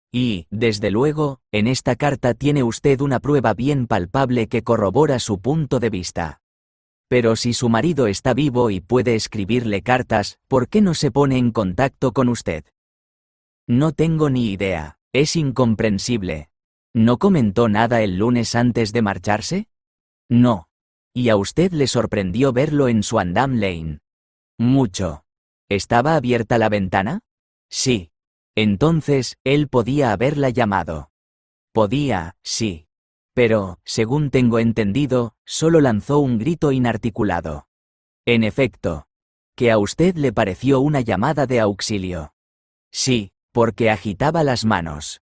Y, desde luego, en esta carta tiene usted una prueba bien palpable que corrobora su punto de vista. Pero si su marido está vivo y puede escribirle cartas, ¿por qué no se pone en contacto con usted? No tengo ni idea, es incomprensible. ¿No comentó nada el lunes antes de marcharse? No. ¿Y a usted le sorprendió verlo en Swandam Lane? Mucho. ¿Estaba abierta la ventana? Sí. Entonces, él podía haberla llamado. Podía, sí. Pero, según tengo entendido, solo lanzó un grito inarticulado. En efecto. ¿Que a usted le pareció una llamada de auxilio? Sí, porque agitaba las manos.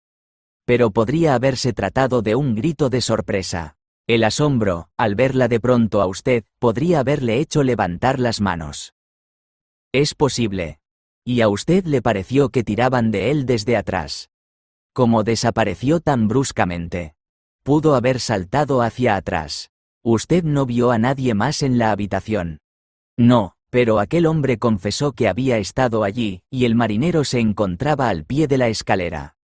Pero podría haberse tratado de un grito de sorpresa. El asombro, al verla de pronto a usted, podría haberle hecho levantar las manos. Es posible. Y a usted le pareció que tiraban de él desde atrás. Como desapareció tan bruscamente. Pudo haber saltado hacia atrás. Usted no vio a nadie más en la habitación. No, pero aquel hombre confesó que había estado allí, y el marinero se encontraba al pie de la escalera.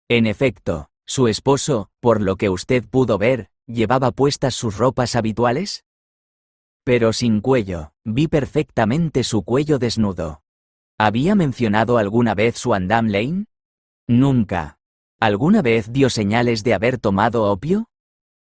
En efecto, su esposo, por lo que usted pudo ver, ¿llevaba puestas sus ropas habituales? Pero sin cuello, vi perfectamente su cuello desnudo. ¿Había mencionado alguna vez Swandam Lane? Nunca. ¿Alguna vez dio señales de haber tomado opio?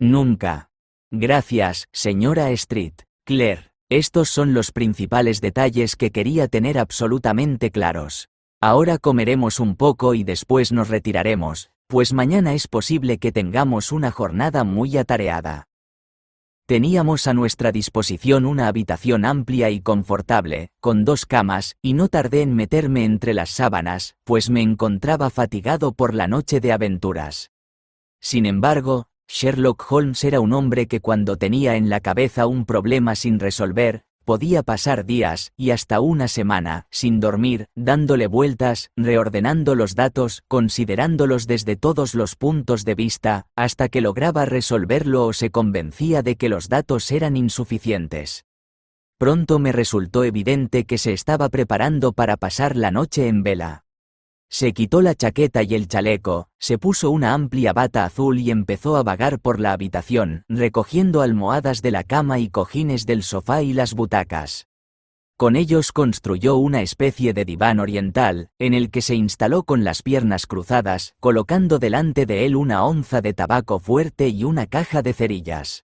Nunca. Gracias, señora Street. Claire, estos son los principales detalles que quería tener absolutamente claros. Ahora comeremos un poco y después nos retiraremos, pues mañana es posible que tengamos una jornada muy atareada. Teníamos a nuestra disposición una habitación amplia y confortable, con 2 camas, y no tardé en meterme entre las sábanas, pues me encontraba fatigado por la noche de aventuras. Sin embargo, Sherlock Holmes era un hombre que cuando tenía en la cabeza un problema sin resolver, podía pasar días, y hasta una semana, sin dormir, dándole vueltas, reordenando los datos, considerándolos desde todos los puntos de vista, hasta que lograba resolverlo o se convencía de que los datos eran insuficientes. Pronto me resultó evidente que se estaba preparando para pasar la noche en vela. Se quitó la chaqueta y el chaleco, se puso una amplia bata azul y empezó a vagar por la habitación, recogiendo almohadas de la cama y cojines del sofá y las butacas. Con ellos construyó una especie de diván oriental, en el que se instaló con las piernas cruzadas, colocando delante de él una onza de tabaco fuerte y una caja de cerillas.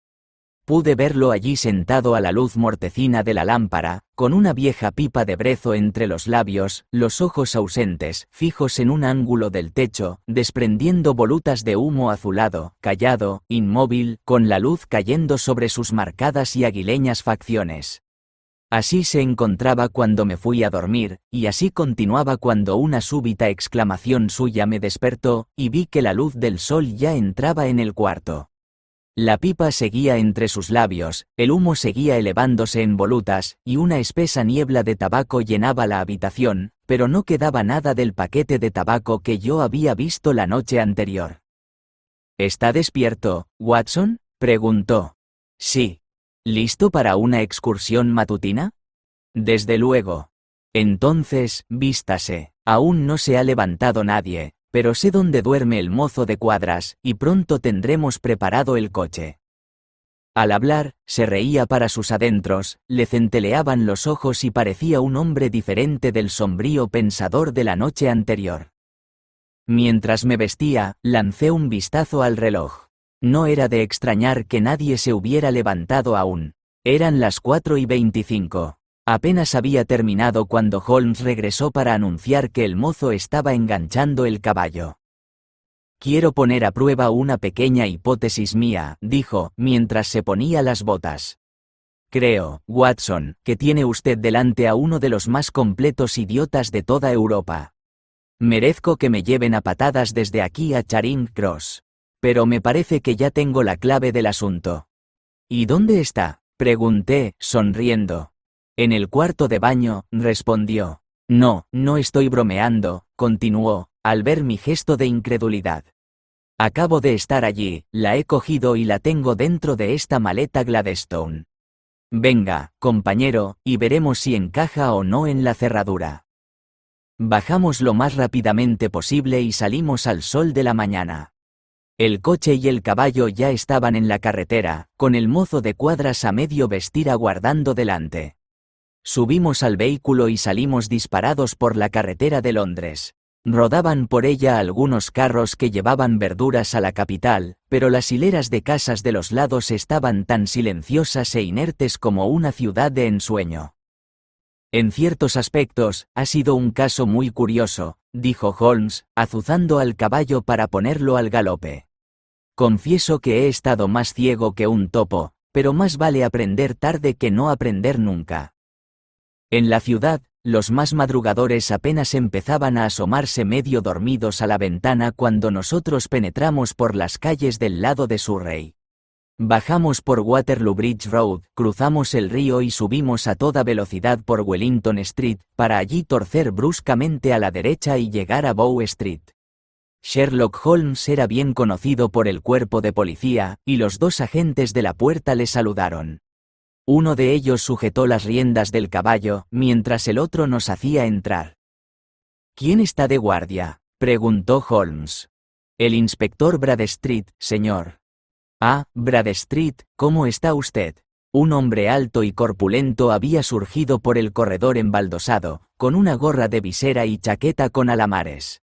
Pude verlo allí sentado a la luz mortecina de la lámpara, con una vieja pipa de brezo entre los labios, los ojos ausentes, fijos en un ángulo del techo, desprendiendo volutas de humo azulado, callado, inmóvil, con la luz cayendo sobre sus marcadas y aguileñas facciones. Así se encontraba cuando me fui a dormir, y así continuaba cuando una súbita exclamación suya me despertó, y vi que la luz del sol ya entraba en el cuarto. La pipa seguía entre sus labios, el humo seguía elevándose en volutas, y una espesa niebla de tabaco llenaba la habitación, pero no quedaba nada del paquete de tabaco que yo había visto la noche anterior. ¿Está despierto, Watson?, preguntó. Sí. ¿Listo para una excursión matutina? Desde luego. Entonces, vístase. Aún no se ha levantado nadie, pero sé dónde duerme el mozo de cuadras, y pronto tendremos preparado el coche. Al hablar, se reía para sus adentros, le centelleaban los ojos y parecía un hombre diferente del sombrío pensador de la noche anterior. Mientras me vestía, lancé un vistazo al reloj. No era de extrañar que nadie se hubiera levantado aún. Eran las 4:25. Apenas había terminado cuando Holmes regresó para anunciar que el mozo estaba enganchando el caballo. Quiero poner a prueba una pequeña hipótesis mía, dijo, mientras se ponía las botas. Creo, Watson, que tiene usted delante a uno de los más completos idiotas de toda Europa. Merezco que me lleven a patadas desde aquí a Charing Cross. Pero me parece que ya tengo la clave del asunto. ¿Y dónde está?, pregunté, sonriendo. En el cuarto de baño, respondió. No, no estoy bromeando, continuó, al ver mi gesto de incredulidad. Acabo de estar allí, la he cogido y la tengo dentro de esta maleta Gladstone. Venga, compañero, y veremos si encaja o no en la cerradura. Bajamos lo más rápidamente posible y salimos al sol de la mañana. El coche y el caballo ya estaban en la carretera, con el mozo de cuadras a medio vestir aguardando delante. Subimos al vehículo y salimos disparados por la carretera de Londres. Rodaban por ella algunos carros que llevaban verduras a la capital, pero las hileras de casas de los lados estaban tan silenciosas e inertes como una ciudad de ensueño. En ciertos aspectos, ha sido un caso muy curioso, dijo Holmes, azuzando al caballo para ponerlo al galope. Confieso que he estado más ciego que un topo, pero más vale aprender tarde que no aprender nunca. En la ciudad, los más madrugadores apenas empezaban a asomarse medio dormidos a la ventana cuando nosotros penetramos por las calles del lado de Surrey. Bajamos por Waterloo Bridge Road, cruzamos el río y subimos a toda velocidad por Wellington Street, para allí torcer bruscamente a la derecha y llegar a Bow Street. Sherlock Holmes era bien conocido por el cuerpo de policía, y los dos agentes de la puerta le saludaron. Uno de ellos sujetó las riendas del caballo, mientras el otro nos hacía entrar. ¿Quién está de guardia?, preguntó Holmes. El inspector Bradstreet, señor. Ah, Bradstreet, ¿cómo está usted? Un hombre alto y corpulento había surgido por el corredor embaldosado, con una gorra de visera y chaqueta con alamares.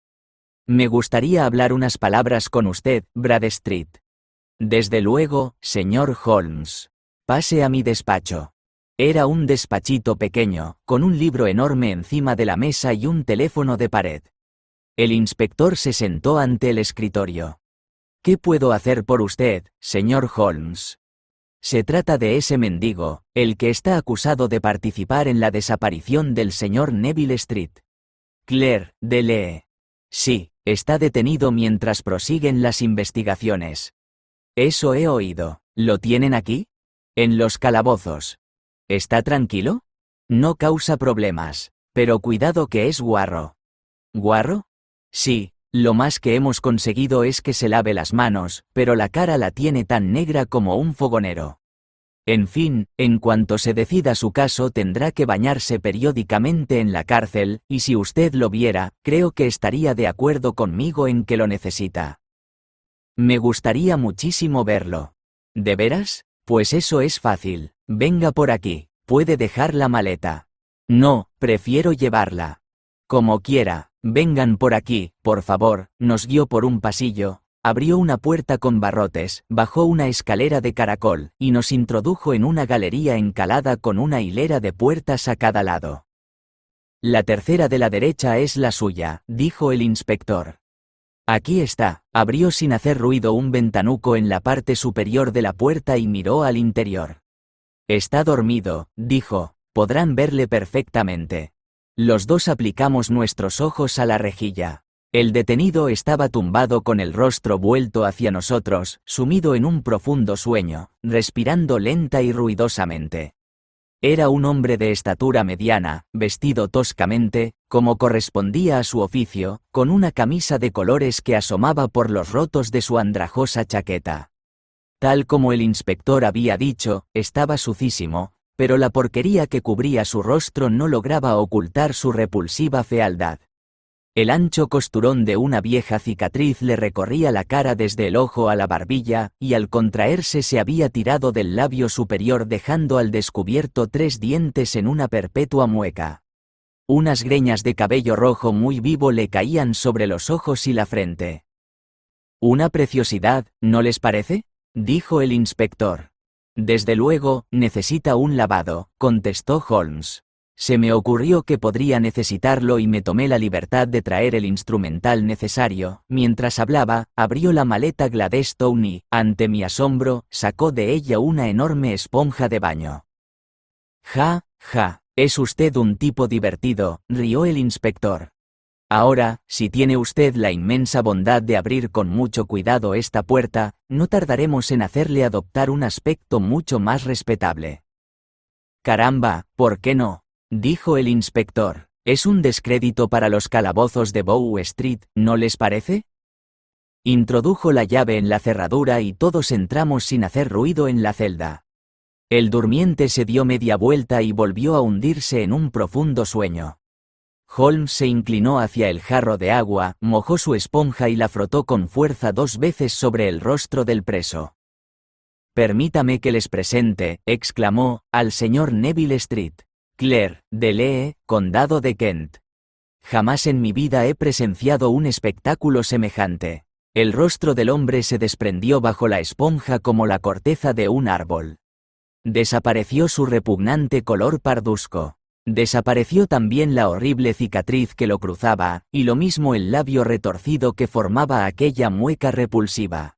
Me gustaría hablar unas palabras con usted, Bradstreet. Desde luego, señor Holmes. Pase a mi despacho. Era un despachito pequeño, con un libro enorme encima de la mesa y un teléfono de pared. El inspector se sentó ante el escritorio. ¿Qué puedo hacer por usted, señor Holmes? Se trata de ese mendigo, el que está acusado de participar en la desaparición del señor Neville Street. Claire de Lee. Sí, está detenido mientras prosiguen las investigaciones. Eso he oído. ¿Lo tienen aquí? En los calabozos. ¿Está tranquilo? No causa problemas, pero cuidado que es guarro. ¿Guarro? Sí. Lo más que hemos conseguido es que se lave las manos, pero la cara la tiene tan negra como un fogonero. En fin, en cuanto se decida su caso tendrá que bañarse periódicamente en la cárcel, y si usted lo viera, creo que estaría de acuerdo conmigo en que lo necesita. Me gustaría muchísimo verlo. ¿De veras? Pues eso es fácil. Venga por aquí, puede dejar la maleta. No, prefiero llevarla. Como quiera. Vengan por aquí, por favor. Nos guió por un pasillo, abrió una puerta con barrotes, bajó una escalera de caracol, y nos introdujo en una galería encalada con una hilera de puertas a cada lado. La tercera de la derecha es la suya, dijo el inspector. Aquí está. Abrió sin hacer ruido un ventanuco en la parte superior de la puerta y miró al interior. Está dormido, dijo, podrán verle perfectamente. Los dos aplicamos nuestros ojos a la rejilla. El detenido estaba tumbado con el rostro vuelto hacia nosotros, sumido en un profundo sueño, respirando lenta y ruidosamente. Era un hombre de estatura mediana, vestido toscamente, como correspondía a su oficio, con una camisa de colores que asomaba por los rotos de su andrajosa chaqueta. Tal como el inspector había dicho, estaba sucísimo, pero la porquería que cubría su rostro no lograba ocultar su repulsiva fealdad. El ancho costurón de una vieja cicatriz le recorría la cara desde el ojo a la barbilla, y al contraerse se había tirado del labio superior dejando al descubierto 3 dientes en una perpetua mueca. Unas greñas de cabello rojo muy vivo le caían sobre los ojos y la frente. «Una preciosidad, ¿no les parece?», dijo el inspector. «Desde luego, necesita un lavado», contestó Holmes. Se me ocurrió que podría necesitarlo y me tomé la libertad de traer el instrumental necesario. Mientras hablaba, abrió la maleta Gladstone y, ante mi asombro, sacó de ella una enorme esponja de baño. «Ja, ja, es usted un tipo divertido», rió el inspector. «Ahora, si tiene usted la inmensa bondad de abrir con mucho cuidado esta puerta, no tardaremos en hacerle adoptar un aspecto mucho más respetable». «Caramba, ¿por qué no?», dijo el inspector. «Es un descrédito para los calabozos de Bow Street, ¿no les parece?». Introdujo la llave en la cerradura y todos entramos sin hacer ruido en la celda. El durmiente se dio media vuelta y volvió a hundirse en un profundo sueño. Holmes se inclinó hacia el jarro de agua, mojó su esponja y la frotó con fuerza 2 veces sobre el rostro del preso. «Permítame que les presente», exclamó, «al señor Neville Street, Clare, de Lee, Condado de Kent. Jamás en mi vida he presenciado un espectáculo semejante». El rostro del hombre se desprendió bajo la esponja como la corteza de un árbol. Desapareció su repugnante color parduzco. Desapareció también la horrible cicatriz que lo cruzaba, y lo mismo el labio retorcido que formaba aquella mueca repulsiva.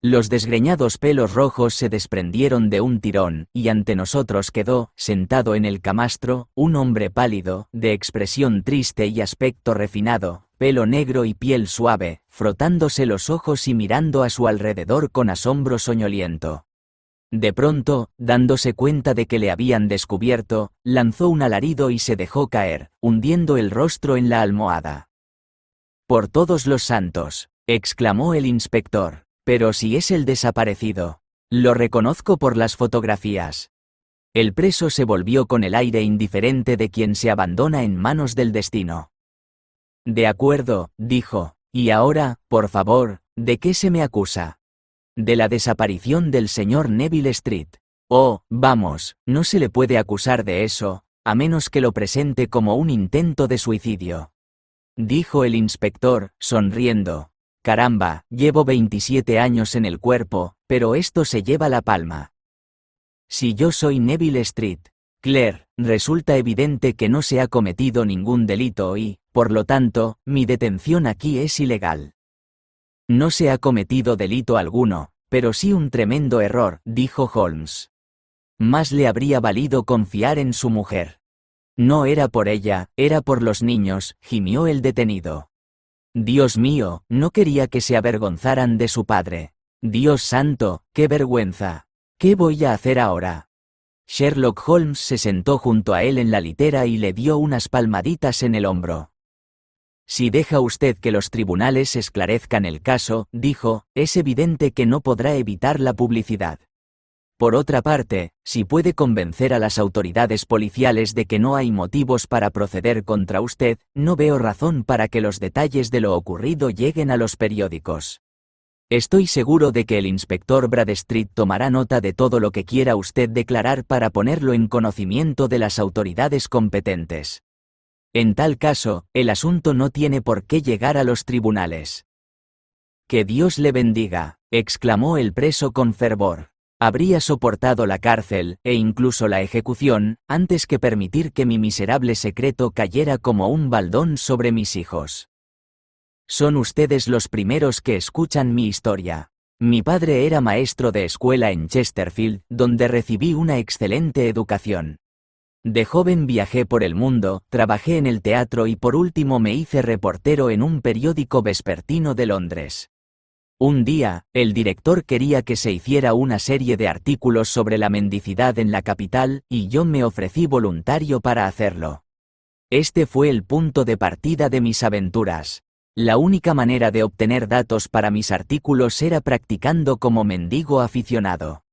Los desgreñados pelos rojos se desprendieron de un tirón, y ante nosotros quedó, sentado en el camastro, un hombre pálido, de expresión triste y aspecto refinado, pelo negro y piel suave, frotándose los ojos y mirando a su alrededor con asombro soñoliento. De pronto, dándose cuenta de que le habían descubierto, lanzó un alarido y se dejó caer, hundiendo el rostro en la almohada. «Por todos los santos», exclamó el inspector, «pero si es el desaparecido. Lo reconozco por las fotografías». El preso se volvió con el aire indiferente de quien se abandona en manos del destino. «De acuerdo», dijo, «y ahora, por favor, ¿de qué se me acusa?» «De la desaparición del señor Neville Street». «Oh, vamos, no se le puede acusar de eso, a menos que lo presente como un intento de suicidio», dijo el inspector, sonriendo. «Caramba, llevo 27 años en el cuerpo, pero esto se lleva la palma. Si yo soy Neville Street, Clare, resulta evidente que no se ha cometido ningún delito y, por lo tanto, mi detención aquí es ilegal». «No se ha cometido delito alguno, pero sí un tremendo error», dijo Holmes. «Más le habría valido confiar en su mujer». «No era por ella, era por los niños», gimió el detenido. «Dios mío, no quería que se avergonzaran de su padre. Dios santo, qué vergüenza. ¿Qué voy a hacer ahora?». Sherlock Holmes se sentó junto a él en la litera y le dio unas palmaditas en el hombro. «Si deja usted que los tribunales esclarezcan el caso», dijo, «es evidente que no podrá evitar la publicidad. Por otra parte, si puede convencer a las autoridades policiales de que no hay motivos para proceder contra usted, no veo razón para que los detalles de lo ocurrido lleguen a los periódicos. Estoy seguro de que el inspector Bradstreet tomará nota de todo lo que quiera usted declarar para ponerlo en conocimiento de las autoridades competentes. En tal caso, el asunto no tiene por qué llegar a los tribunales». «Que Dios le bendiga», exclamó el preso con fervor. «Habría soportado la cárcel, e incluso la ejecución, antes que permitir que mi miserable secreto cayera como un baldón sobre mis hijos. Son ustedes los primeros que escuchan mi historia. Mi padre era maestro de escuela en Chesterfield, donde recibí una excelente educación. De joven viajé por el mundo, trabajé en el teatro y por último me hice reportero en un periódico vespertino de Londres. Un día, el director quería que se hiciera una serie de artículos sobre la mendicidad en la capital, y yo me ofrecí voluntario para hacerlo. Este fue el punto de partida de mis aventuras. La única manera de obtener datos para mis artículos era practicando como mendigo aficionado.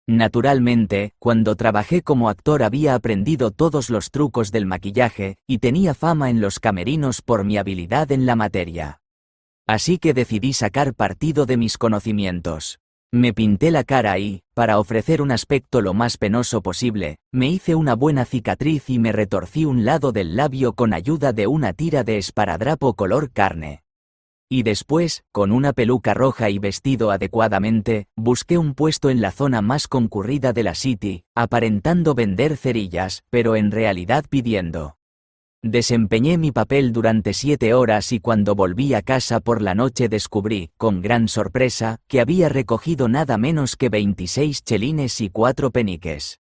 Naturalmente, cuando trabajé como actor había aprendido todos los trucos del maquillaje, y tenía fama en los camerinos por mi habilidad en la materia. Así que decidí sacar partido de mis conocimientos. Me pinté la cara y, para ofrecer un aspecto lo más penoso posible, me hice una buena cicatriz y me retorcí un lado del labio con ayuda de una tira de esparadrapo color carne. Y después, con una peluca roja y vestido adecuadamente, busqué un puesto en la zona más concurrida de la City, aparentando vender cerillas, pero en realidad pidiendo. Desempeñé mi papel durante 7 horas y cuando volví a casa por la noche descubrí, con gran sorpresa, que había recogido nada menos que 26 chelines y 4 peniques.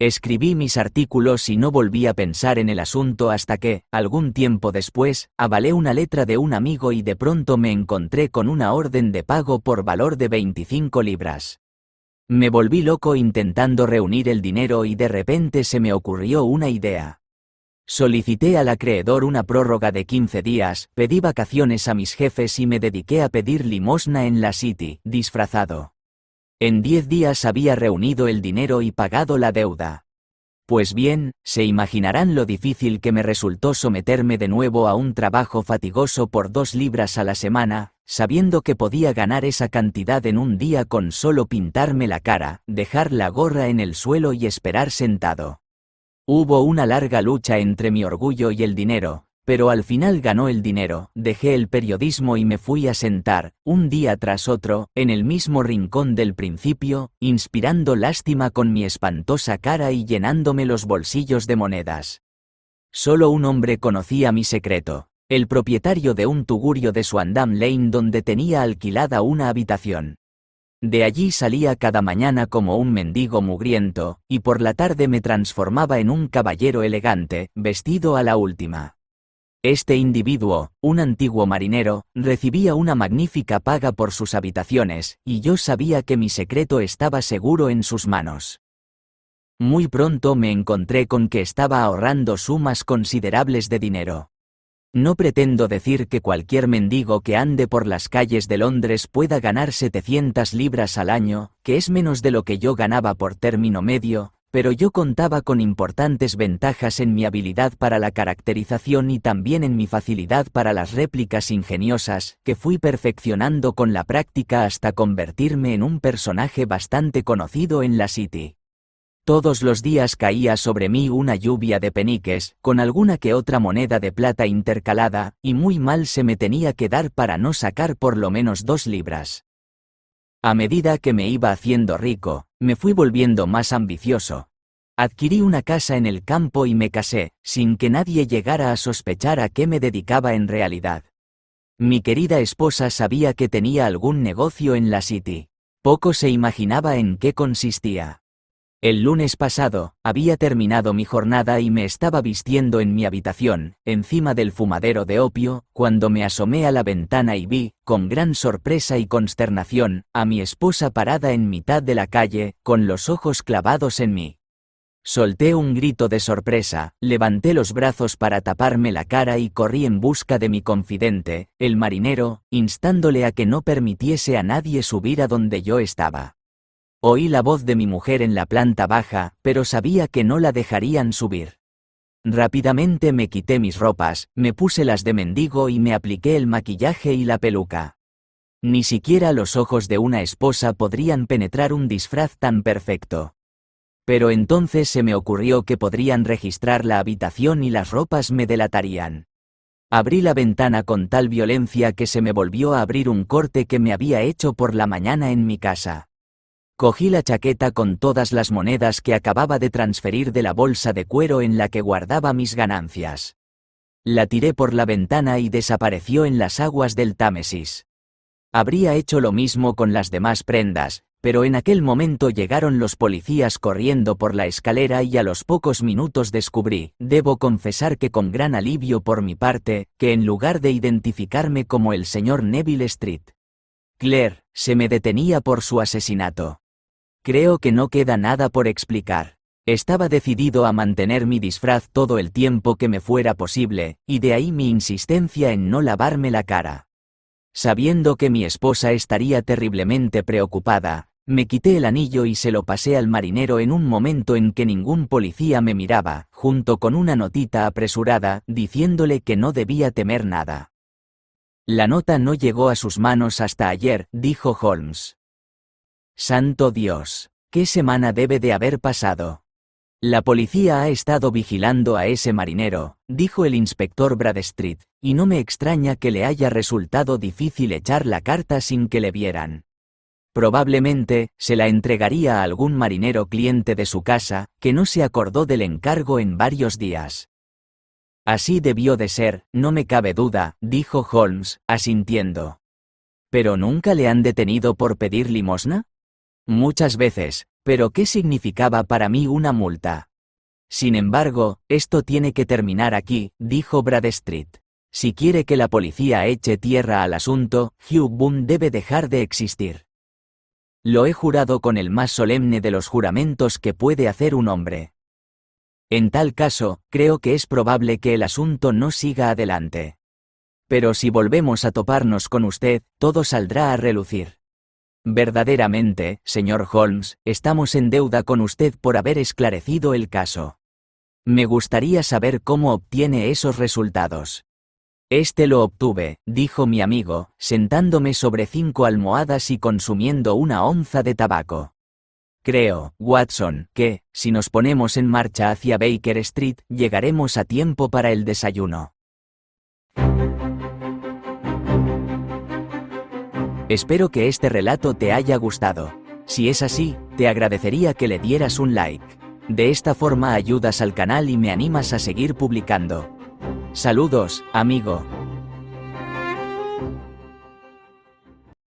Escribí mis artículos y no volví a pensar en el asunto hasta que, algún tiempo después, avalé una letra de un amigo y de pronto me encontré con una orden de pago por valor de 25 libras. Me volví loco intentando reunir el dinero y de repente se me ocurrió una idea. Solicité al acreedor una prórroga de 15 días, pedí vacaciones a mis jefes y me dediqué a pedir limosna en la City, disfrazado. En 10 días había reunido el dinero y pagado la deuda. Pues bien, se imaginarán lo difícil que me resultó someterme de nuevo a un trabajo fatigoso por 2 libras a la semana, sabiendo que podía ganar esa cantidad en un día con solo pintarme la cara, dejar la gorra en el suelo y esperar sentado. Hubo una larga lucha entre mi orgullo y el dinero, pero al final ganó el dinero. Dejé el periodismo y me fui a sentar, un día tras otro, en el mismo rincón del principio, inspirando lástima con mi espantosa cara y llenándome los bolsillos de monedas. Solo un hombre conocía mi secreto, el propietario de un tugurio de Swandam Lane donde tenía alquilada una habitación. De allí salía cada mañana como un mendigo mugriento, y por la tarde me transformaba en un caballero elegante, vestido a la última. Este individuo, un antiguo marinero, recibía una magnífica paga por sus habitaciones, y yo sabía que mi secreto estaba seguro en sus manos. Muy pronto me encontré con que estaba ahorrando sumas considerables de dinero. No pretendo decir que cualquier mendigo que ande por las calles de Londres pueda ganar 700 libras al año, que es menos de lo que yo ganaba por término medio, pero yo contaba con importantes ventajas en mi habilidad para la caracterización y también en mi facilidad para las réplicas ingeniosas, que fui perfeccionando con la práctica hasta convertirme en un personaje bastante conocido en la City. Todos los días caía sobre mí una lluvia de peniques, con alguna que otra moneda de plata intercalada, y muy mal se me tenía que dar para no sacar por lo menos 2 libras. A medida que me iba haciendo rico, me fui volviendo más ambicioso. Adquirí una casa en el campo y me casé, sin que nadie llegara a sospechar a qué me dedicaba en realidad. Mi querida esposa sabía que tenía algún negocio en la City. Poco se imaginaba en qué consistía. El lunes pasado, había terminado mi jornada y me estaba vistiendo en mi habitación, encima del fumadero de opio, cuando me asomé a la ventana y vi, con gran sorpresa y consternación, a mi esposa parada en mitad de la calle, con los ojos clavados en mí. Solté un grito de sorpresa, levanté los brazos para taparme la cara y corrí en busca de mi confidente, el marinero, instándole a que no permitiese a nadie subir a donde yo estaba. Oí la voz de mi mujer en la planta baja, pero sabía que no la dejarían subir. Rápidamente me quité mis ropas, me puse las de mendigo y me apliqué el maquillaje y la peluca. Ni siquiera los ojos de una esposa podrían penetrar un disfraz tan perfecto. Pero entonces se me ocurrió que podrían registrar la habitación y las ropas me delatarían. Abrí la ventana con tal violencia que se me volvió a abrir un corte que me había hecho por la mañana en mi casa. Cogí la chaqueta con todas las monedas que acababa de transferir de la bolsa de cuero en la que guardaba mis ganancias. La tiré por la ventana y desapareció en las aguas del Támesis. Habría hecho lo mismo con las demás prendas, pero en aquel momento llegaron los policías corriendo por la escalera y a los pocos minutos descubrí, debo confesar que con gran alivio por mi parte, que en lugar de identificarme como el señor Neville Street, Claire, se me detenía por su asesinato. Creo que no queda nada por explicar. Estaba decidido a mantener mi disfraz todo el tiempo que me fuera posible, y de ahí mi insistencia en no lavarme la cara. Sabiendo que mi esposa estaría terriblemente preocupada, me quité el anillo y se lo pasé al marinero en un momento en que ningún policía me miraba, junto con una notita apresurada, diciéndole que no debía temer nada. La nota no llegó a sus manos hasta ayer, dijo Holmes. ¡Santo Dios! ¿Qué semana debe de haber pasado? La policía ha estado vigilando a ese marinero, dijo el inspector Bradstreet, y no me extraña que le haya resultado difícil echar la carta sin que le vieran. Probablemente, se la entregaría a algún marinero cliente de su casa, que no se acordó del encargo en varios días. Así debió de ser, no me cabe duda, dijo Holmes, asintiendo. ¿Pero nunca le han detenido por pedir limosna? Muchas veces, pero ¿qué significaba para mí una multa? Sin embargo, esto tiene que terminar aquí, dijo Bradstreet. Si quiere que la policía eche tierra al asunto, Hugh Boone debe dejar de existir. Lo he jurado con el más solemne de los juramentos que puede hacer un hombre. En tal caso, creo que es probable que el asunto no siga adelante. Pero si volvemos a toparnos con usted, todo saldrá a relucir. Verdaderamente, señor Holmes, estamos en deuda con usted por haber esclarecido el caso. Me gustaría saber cómo obtiene esos resultados. Este lo obtuve, dijo mi amigo, sentándome sobre 5 almohadas y consumiendo una onza de tabaco. Creo, Watson, que, si nos ponemos en marcha hacia Baker Street, llegaremos a tiempo para el desayuno. Espero que este relato te haya gustado. Si es así, te agradecería que le dieras un like. De esta forma ayudas al canal y me animas a seguir publicando. Saludos, amigo.